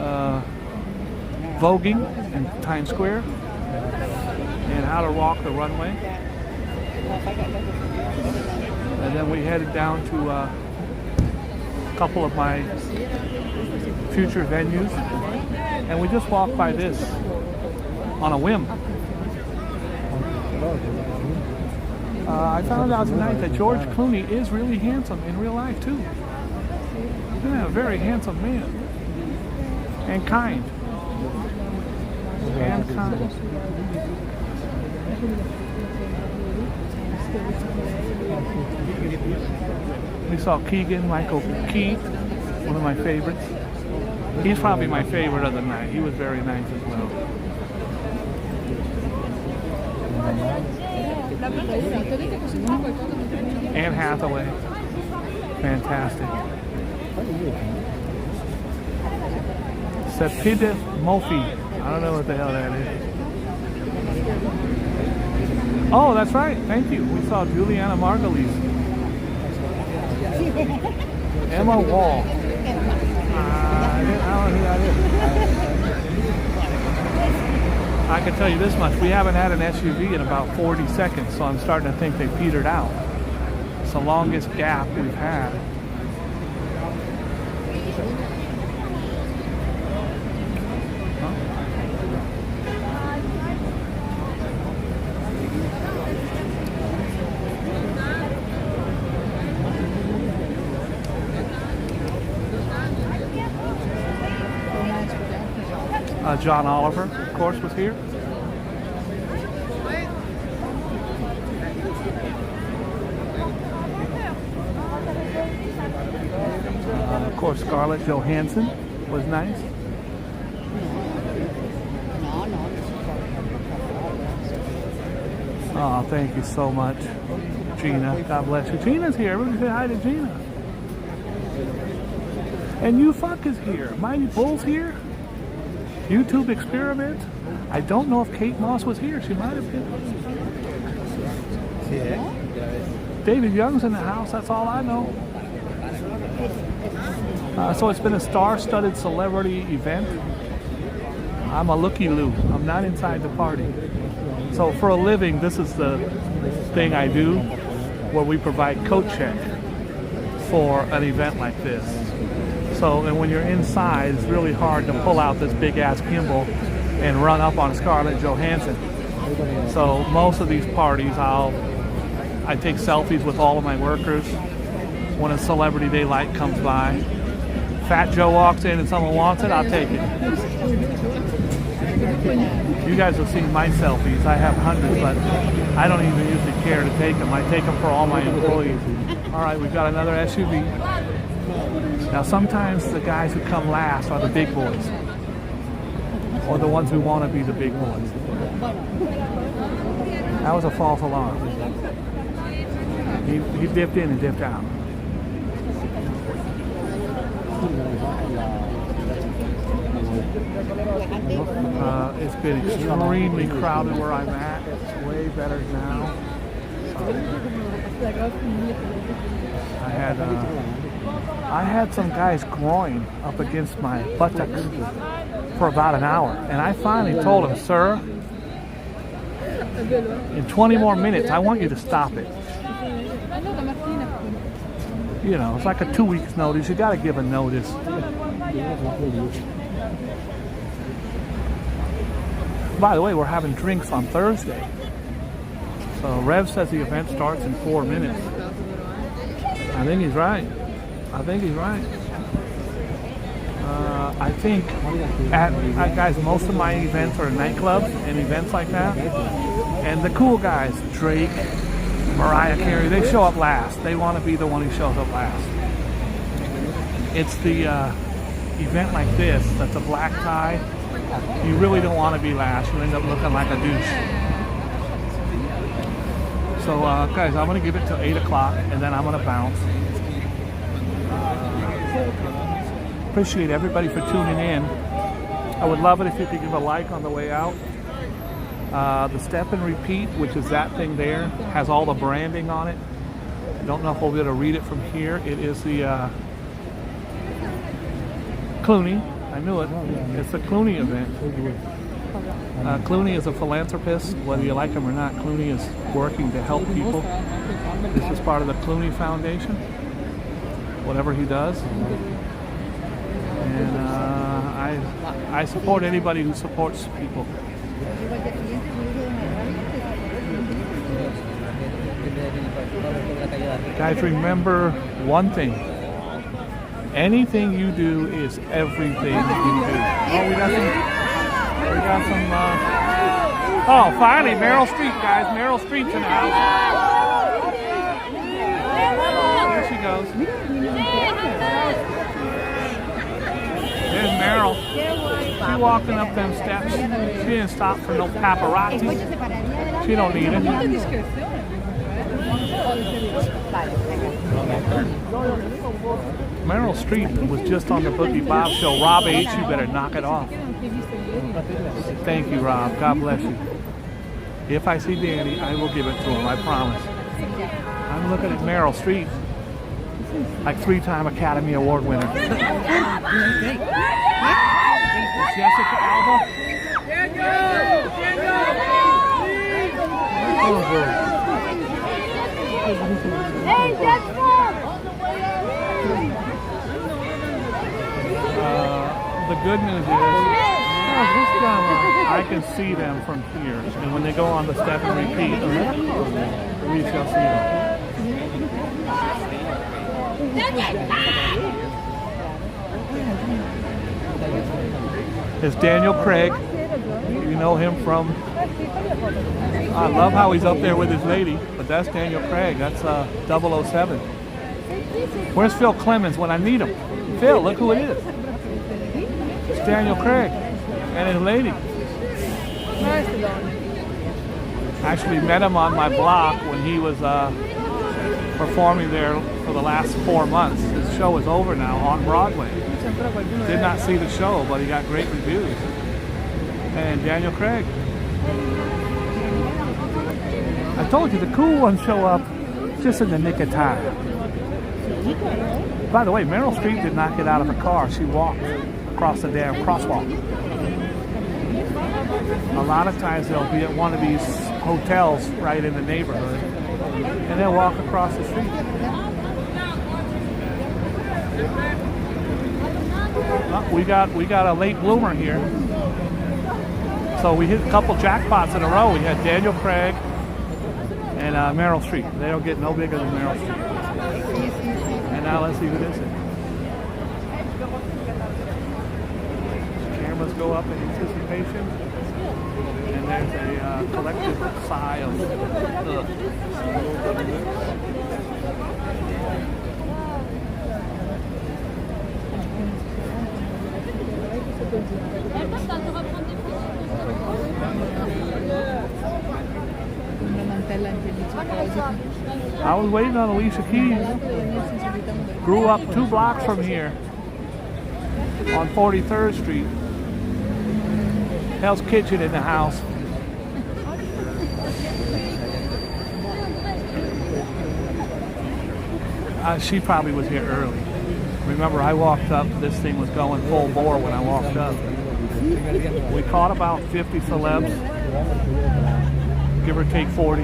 voguing in Times Square and how to walk the runway. And then we headed down to a couple of my future venues. And we just walked by this on a whim. I found out tonight that George Clooney is really handsome in real life too. Yeah, a very handsome man. And kind. And kind. We saw Keegan Michael Key, one of my favorites. He's probably my favorite of the night. He was very nice as well. Anne Hathaway. Fantastic. Sepideh Mofi. I don't know what the hell that is. Oh, that's right. Thank you. We saw Juliana Margulies. Emma Wall. I don't know who that is. I can tell you this much. We haven't had an SUV in about 40 seconds, so I'm starting to think they petered out. It's the longest gap we've had. John Oliver, of course, was here. Of course, Scarlett Johansson was nice. Oh, thank you so much. Gina. God bless you. Gina's here. Everybody say hi to Gina. And you fuck is here. Mighty Bull's here. YouTube Experiment. I don't know if Kate Moss was here. She might have been. Yeah. David Young's in the house. That's all I know. So it's been a star-studded celebrity event. I'm a looky-loo. I'm not inside the party. So for a living, this is the thing I do, where we provide coat check for an event like this. So, and when you're inside, it's really hard to pull out this big-ass gimbal and run up on Scarlett Johansson. So most of these parties, I take selfies with all of my workers. When a celebrity they like comes by, Fat Joe walks in and someone wants it, I'll take it. You guys have seen my selfies. I have hundreds, but I don't even usually care to take them. I take them for all my employees. All right, we've got another SUV. Now, sometimes the guys who come last are the big boys, or the ones who want to be the big boys. That was a false alarm. He dipped in and dipped out. It's been extremely crowded where I'm at. It's way better now. I had some guys groin up against my buttocks for about an hour, and I finally told him, sir, in 20 more minutes, I want you to stop it. You know, it's like a 2 weeks notice. You got to give a notice. By the way, we're having drinks on Thursday. So Rev says the event starts in 4 minutes. I think he's right. I think guys, most of my events are nightclubs and events like that. And the cool guys, Drake, Mariah Carey, they show up last. They want to be the one who shows up last. It's the event like this that's a black tie. You really don't want to be last. You end up looking like a douche. So guys, I'm going to give it till 8 o'clock and then I'm going to bounce. Appreciate everybody for tuning in. I would love it if you could give a like on the way out. The Step and Repeat, which is that thing there, has all the branding on it. I don't know if we'll be able to read it from here. It is the Clooney. I knew it. It's the Clooney event. Clooney is a philanthropist. Whether you like him or not, Clooney is working to help people. This is part of the Clooney Foundation. Whatever he does. And I support anybody who supports people. Guys, remember one thing. Anything you do is everything you do. Oh, we got some, oh, finally, Meryl Streep, guys. Meryl Streep's in the house. There she goes. There's Meryl. She walking up them steps. She didn't stop for no paparazzi. She don't need it. Meryl Streep was just on the Boogie Bob show. Rob H, you better knock it off. Thank you, Rob. God bless you. If I see Danny, I will give it to him. I promise. I'm looking at Meryl Streep, like 3-time Academy Award winner. Jessica Alba. Hey, that's the good news is, I can see them from here. And when they go on the Step and Repeat, we shall see them. It's Daniel Craig. You know him from... I love how he's up there with his lady, but that's Daniel Craig. That's 007. Where's Phil Clemens when I need him? Phil, look who it is. It's Daniel Craig and his lady. Actually met him on my block when he was performing there for the last 4 months. His show is over now on Broadway. Did not see the show, but he got great reviews. And Daniel Craig. I told you the cool ones show up just in the nick of time. By the way, Meryl Streep did not get out of the car. She walked across the damn crosswalk. A lot of times they'll be at one of these hotels right in the neighborhood, and they'll walk across the street. We got a late bloomer here. So we hit a couple jackpots in a row. We had Daniel Craig and Meryl Streep. They don't get no bigger than Meryl Streep. And now let's see who this is. Cameras go up in anticipation. And there's a collective sigh of ugh. I was waiting on Alicia Keys. Grew up 2 blocks from here on 43rd Street. Hell's Kitchen in the house. She probably was here early. Remember, I walked up, this thing was going full bore when I walked up. We caught about 50 celebs, give or take 40.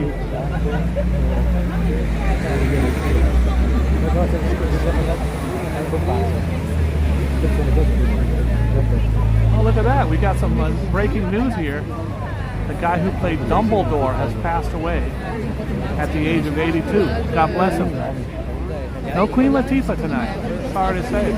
Oh, look at that. We got some breaking news here. The guy who played Dumbledore has passed away at the age of 82. God bless him. No Queen Latifah tonight. Sorry to say.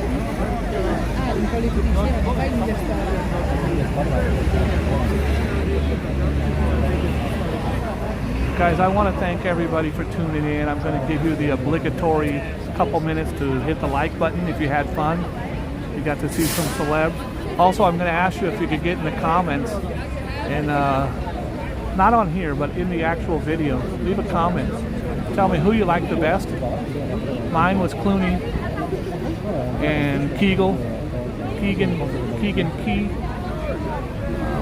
Guys, I want to thank everybody for tuning in. I'm going to give you the obligatory couple minutes to hit the like button if you had fun. You got to see some celebs. Also, I'm going to ask you if you could get in the comments and not on here, but in the actual video, leave a comment. Tell me who you like the best. Mine was Clooney and Keegan Key.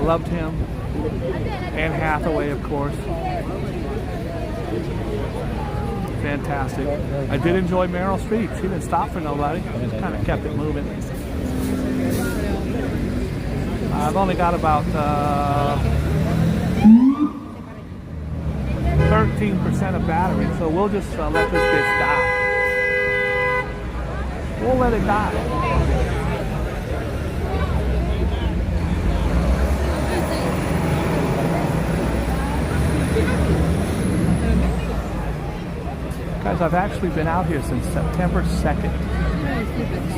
Loved him. Anne Hathaway, of course. Fantastic. I did enjoy Meryl Streep. She didn't stop for nobody. Just kind of kept it moving. I've only got about 13% of battery, so we'll just let this bitch die. We'll let it die. Guys, I've actually been out here since September 2nd.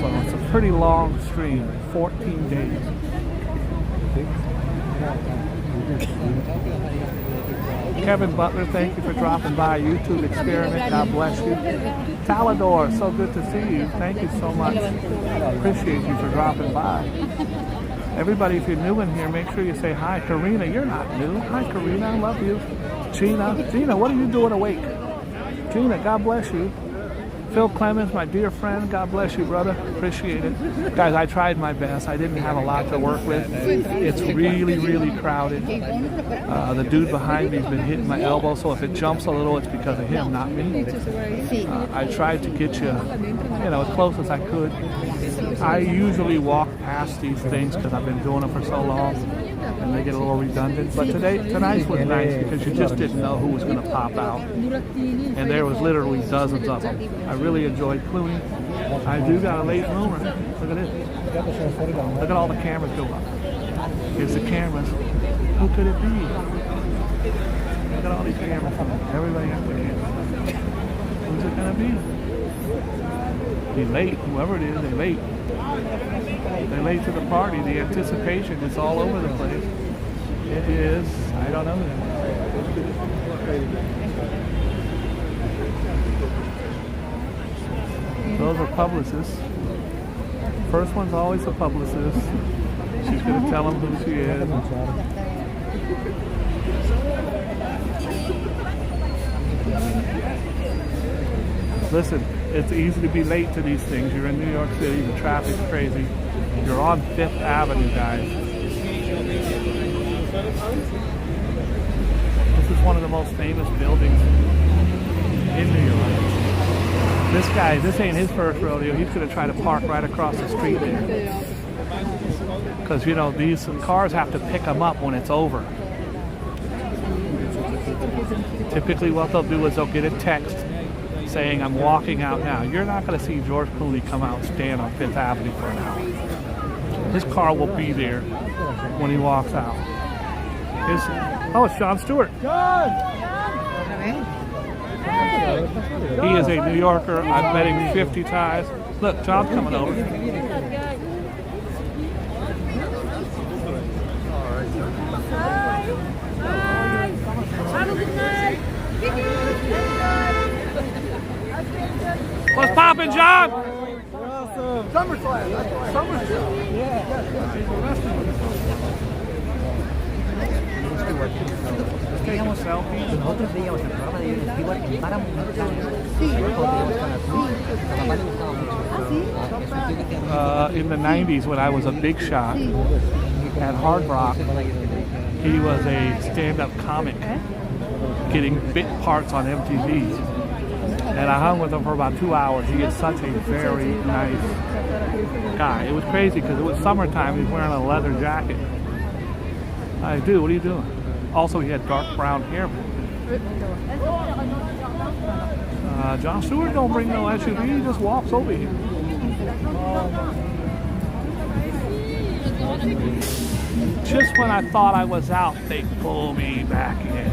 So it's a pretty long stream, 14 days. Kevin Butler, thank you for dropping by. YouTube Experiment, God bless you. Talador, so good to see you. Thank you so much. Appreciate you for dropping by. Everybody, if you're new in here, make sure you say hi. Karina, you're not new. Hi, Karina, I love you. Gina, what are you doing awake? Gina, God bless you. Phil Clemens, my dear friend, God bless you, brother. Appreciate it. Guys, I tried my best. I didn't have a lot to work with. It's really, really crowded. The dude behind me has been hitting my elbow, so if it jumps a little, it's because of him, not me. I tried to get you know, as close as I could. I usually walk past these things because I've been doing them for so long, and they get a little redundant. But tonight's was nice because you just didn't know who was going to pop out. And there was literally dozens of them. I really enjoyed Clooney. I do got a late bloomer. Look at this. Look at all the cameras go up. Here's the cameras. Who could it be? Look at all these cameras. Everybody has their cameras. Who's it going to be? He's late. Whoever it is, they're late. They're late to the party. The anticipation is all over the place. It is, I don't know. Those are publicists. First one's always a publicist. She's going to tell them who she is. Listen, it's easy to be late to these things. You're in New York City, the traffic's crazy. You're on 5th Avenue, guys. This is one of the most famous buildings in New York. This guy, this ain't his first rodeo. He's gonna try to park right across the street there. Because, you know, these cars have to pick him up when it's over. Typically what they'll do is they'll get a text saying, I'm walking out now. You're not going to see George Clooney come out and stand on 5th Avenue for an hour. His car will be there when he walks out. It's Jon Stewart. He is a New Yorker. I've met him 50 times. Look, John's coming over. What's poppin', John? Awesome. Summer class. Summer class. Nosotros veíamos el programa de Stewart en Paramount. In the 90s, when I was a big shot at Hard Rock, he was a stand-up comic getting bit parts on MTV. And I hung with him for about 2 hours. He is such a very nice guy. It was crazy because it was summertime. He was wearing a leather jacket. I do. What are you doing? Also, he had dark brown hair. Jon Stewart don't bring no SUV. He just walks over here. Just when I thought I was out, they pull me back in.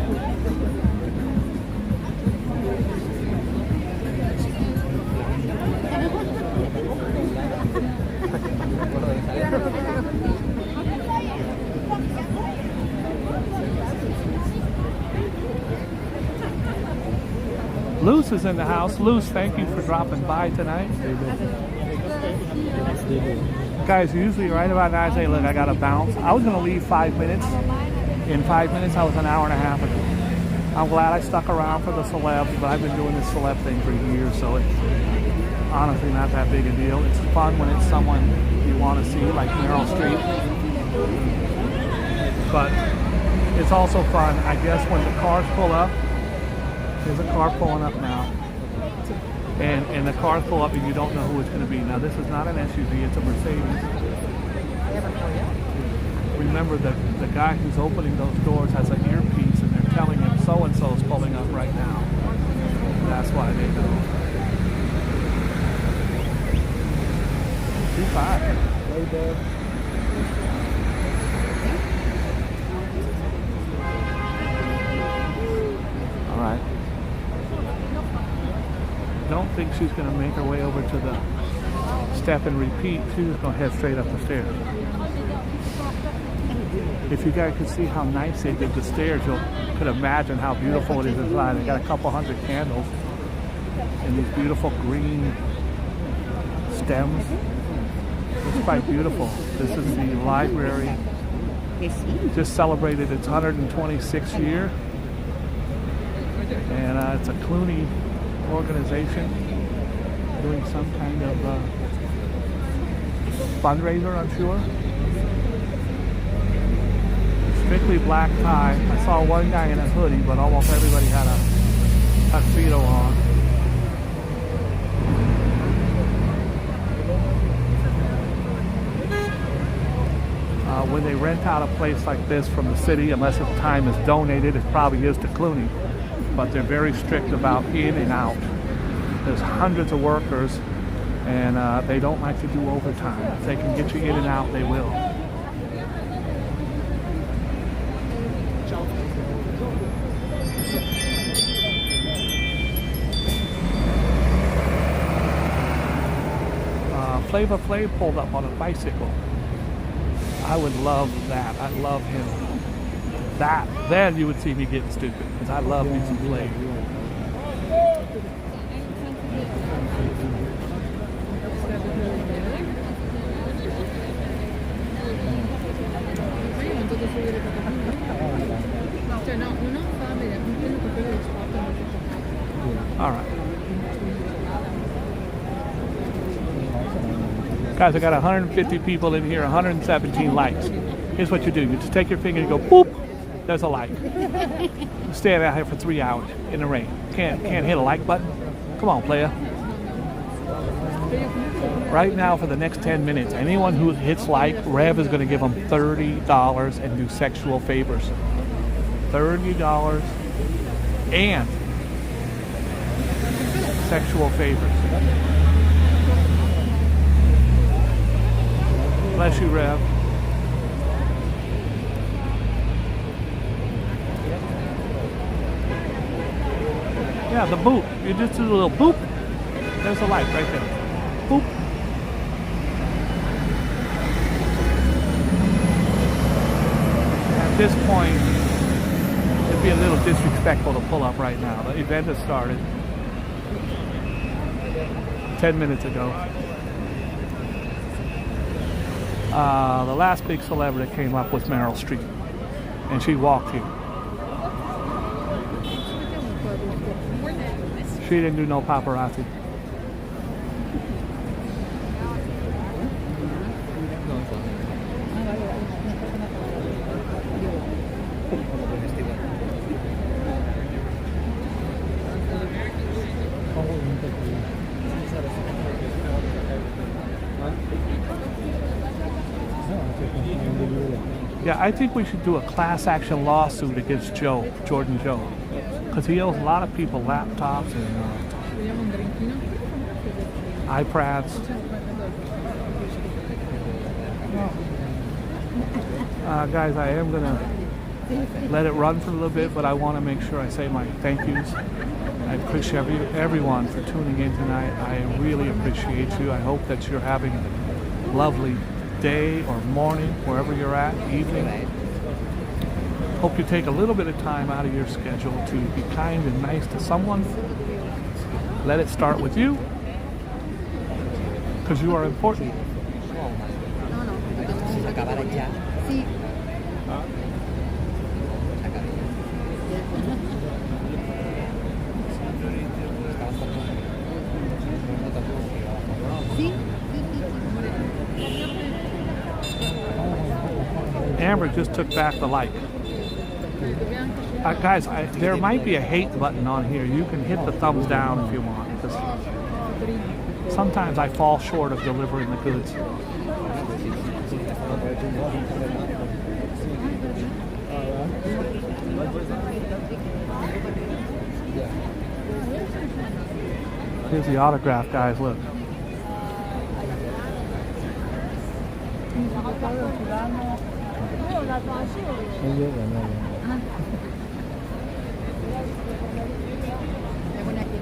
Luce is in the house. Luce, thank you for dropping by tonight. Guys, usually right about now I say, look, I gotta bounce. I was gonna leave 5 minutes. In 5 minutes, I was an hour and a half ago. I'm glad I stuck around for the celebs, but I've been doing this celeb thing for years, so it's honestly not that big a deal. It's fun when it's someone you want to see, like Meryl Streep. But it's also fun, I guess, when the cars pull up. There's a car pulling up now. And the cars pull up and you don't know who it's going to be. Now, this is not an SUV, it's a Mercedes. Remember that the guy who's opening those doors has an earpiece and they're telling him so-and-so's pulling up right now. That's why they know. 2-5. All right. Don't think she's going to make her way over to the step and repeat. She's just going to head straight up the stairs. If you guys could see how nice they did the stairs, you could imagine how beautiful it is inside. They got a couple hundred candles and these beautiful green stems. It's quite beautiful. This is the library. Just celebrated its 126th year. And it's a Clooney organization doing some kind of fundraiser, I'm sure. Strictly black tie. I saw one guy in a hoodie, but almost everybody had a tuxedo on. When they rent out a place like this from the city, unless the time is donated, it probably is to Clooney, but they're very strict about in and out. There's hundreds of workers, and they don't like to do overtime. If they can get you in and out, they will. Flavor Flav pulled up on a bicycle. I would love that. I love him. That, then you would see me getting stupid, because I love me some Flav. All right. Guys, I got 150 people in here, 117 likes. Here's what you do. You just take your finger and go, boop, there's a like. You stand out here for 3 hours in the rain. Can't hit a like button? Come on, player. Right now, for the next 10 minutes, anyone who hits like, Rev is going to give them $30 and do sexual favors. $30 and sexual favors. Bless you, Rev. Yeah, the boop. You just do a little boop. There's a like right there. Boop. At this point, it'd be a little disrespectful to pull up right now. The event has started 10 minutes ago. The last big celebrity that came up was Meryl Streep, and she walked here. She didn't do no paparazzi. Yeah, I think we should do a class action lawsuit against Jordan Joe, because he owes a lot of people laptops and iPads. Guys, I am going to let it run for a little bit, but I want to make sure I say my thank yous. I appreciate everyone for tuning in tonight. I really appreciate you. I hope that you're having a lovely day or morning, wherever you're at, evening. Hope you take a little bit of time out of your schedule to be kind and nice to someone. Let it start with you, because you are important. Amber just took back the like. Guys, there might be a hate button on here. You can hit the thumbs down if you want, because sometimes I fall short of delivering the goods. Here's the autograph, guys, look.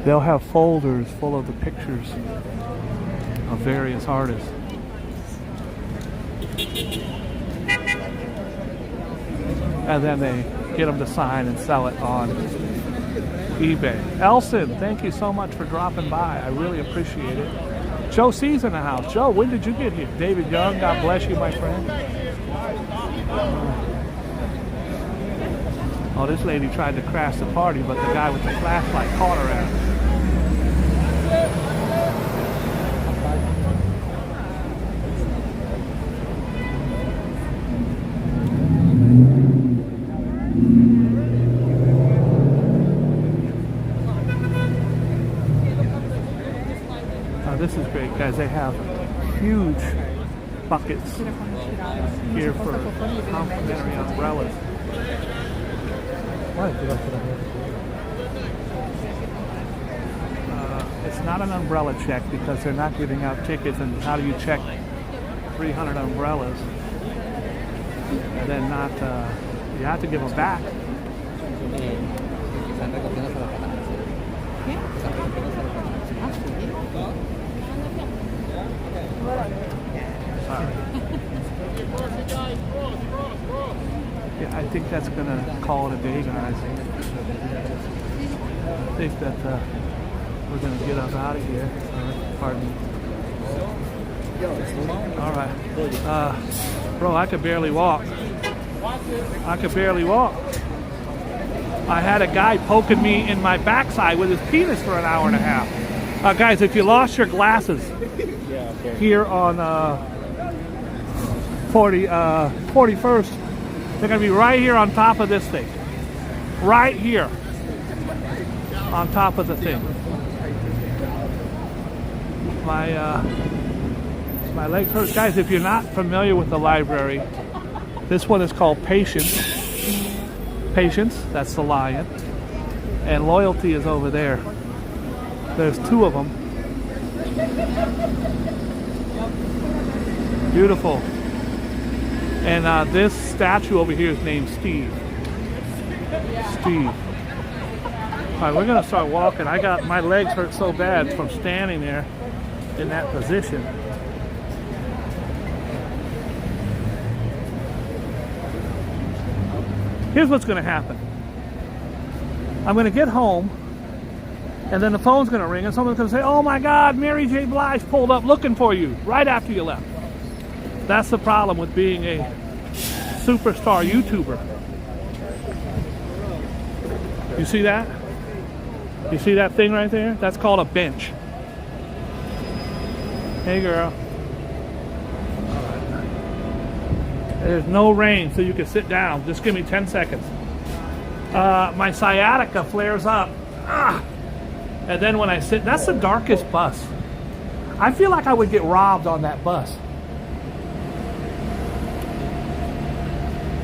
They'll have folders full of the pictures of various artists. And then they get them to sign and sell it on eBay. Elson, thank you so much for dropping by. I really appreciate it. Joe C's in the house. Joe, when did you get here? David Young, God bless you, my friend. Oh, this lady tried to crash the party, but the guy with the flashlight caught her at it. This is great, guys. They have huge buckets here for complimentary umbrellas. It's not an umbrella check because they're not giving out tickets, and how do you check 300 umbrellas and then not, you have to give them back. Yeah, I think that's going to call it a day, guys. I think that we're going to get us out of here. Pardon me. All right. Bro, I could barely walk. I could barely walk. I had a guy poking me in my backside with his penis for an hour and a half. Guys, if you lost your glasses here on 41st, they're going to be right here on top of this thing. Right here on top of the thing. My legs hurt. Guys, if you're not familiar with the library, this one is called Patience. Patience, that's the lion. And Loyalty is over there. There's two of them. Beautiful. And this statue over here is named Steve. Steve. All right, we're gonna start walking. My legs hurt so bad from standing there in that position. Here's what's gonna happen. I'm gonna get home, and then the phone's gonna ring, and someone's gonna say, "Oh my God, Mary J. Blige pulled up looking for you," right after you left. That's the problem with being a superstar YouTuber. You see that? You see that thing right there? That's called a bench. Hey girl. There's no rain, so you can sit down. Just give me 10 seconds. My sciatica flares up. And then when I sit, that's the darkest bus. I feel like I would get robbed on that bus.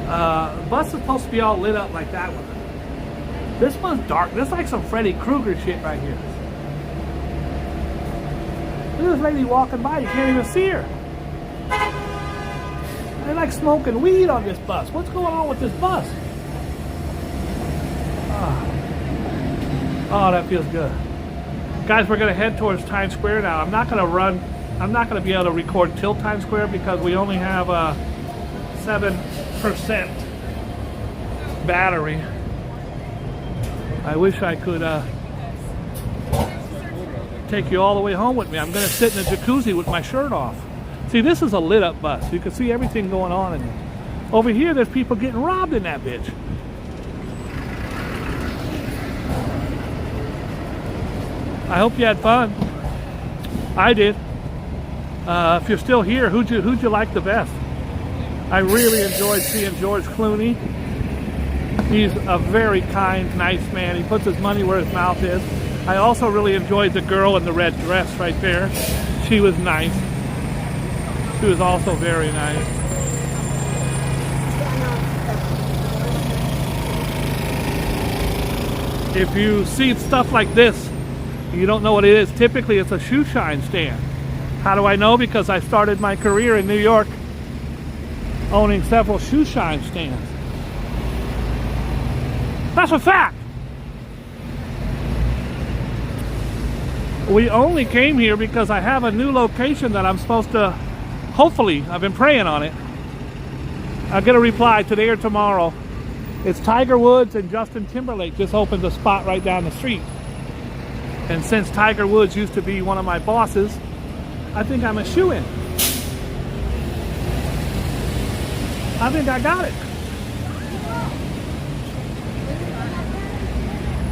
The bus is supposed to be all lit up like that one. This one's dark. This is like some Freddy Krueger shit right here. Look at this lady walking by. You can't even see her. They're like smoking weed on this bus. What's going on with this bus? Oh, that feels good. Guys, we're going to head towards Times Square now. I'm not going to run. I'm not going to be able to record till Times Square because we only have a 7% battery. I wish I could take you all the way home with me. I'm going to sit in the jacuzzi with my shirt off. See, this is a lit up bus. You can see everything going on in it. Over here, there's people getting robbed in that bitch. I hope you had fun. I did. If you're still here, who'd you like the best? I really enjoyed seeing George Clooney. He's a very kind, nice man. He puts his money where his mouth is. I also really enjoyed the girl in the red dress right there. She was nice. She was also very nice. If you see stuff like this, you don't know what it is. Typically, it's a shoe shine stand. How do I know? Because I started my career in New York owning several shoe shine stands. That's a fact. We only came here because I have a new location that I'm supposed to, hopefully, I've been praying on it. I'll get a reply today or tomorrow. It's Tiger Woods and Justin Timberlake just opened a spot right down the street. And since Tiger Woods used to be one of my bosses, I think I'm a shoo-in. I think I got it.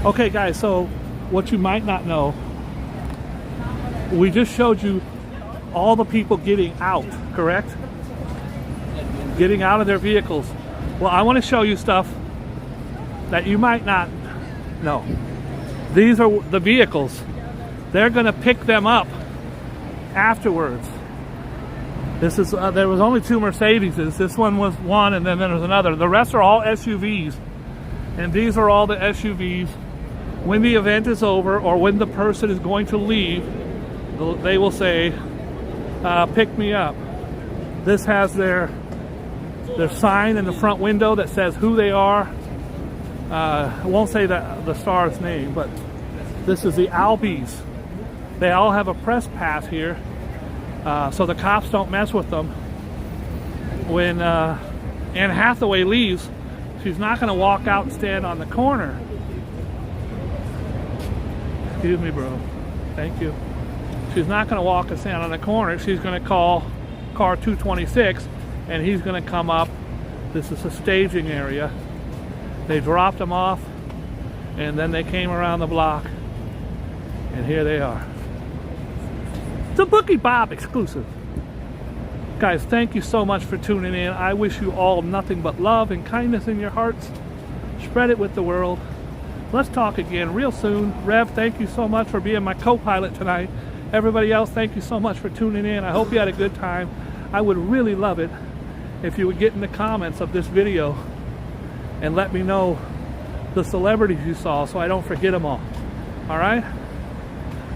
Okay guys, so what you might not know, we just showed you all the people getting out, correct? Getting out of their vehicles. Well, I want to show you stuff that you might not know. These are the vehicles. They're going to pick them up afterwards. This is there was only 2 Mercedeses. This one was one, and then there was another. The rest are all SUVs, and these are all the SUVs. When the event is over, or when the person is going to leave, they will say, "Pick me up." This has their sign in the front window that says who they are. I won't say the star's name, but this is the Albies. They all have a press pass here, so the cops don't mess with them. When Anne Hathaway leaves, she's not going to walk out and stand on the corner. Excuse me, bro. Thank you. She's not going to walk and stand on the corner. She's going to call car 226, and he's going to come up. This is a staging area. They dropped him off, and then they came around the block, and here they are. It's a Boogie Bob exclusive. Guys, thank you so much for tuning in. I wish you all nothing but love and kindness in your hearts. Spread it with the world. Let's talk again real soon. Rev, thank you so much for being my co-pilot tonight. Everybody else, thank you so much for tuning in. I hope you had a good time. I would really love it if you would get in the comments of this video and let me know the celebrities you saw so I don't forget them all. All right?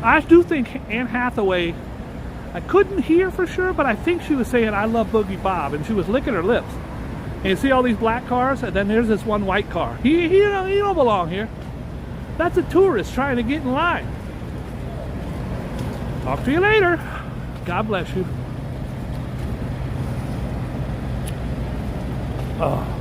I do think Anne Hathaway, I couldn't hear for sure, but I think she was saying, I love Boogie Bob, and she was licking her lips. And you see all these black cars, and then there's this one white car. He don't belong here. That's a tourist trying to get in line. Talk to you later. God bless you. Oh.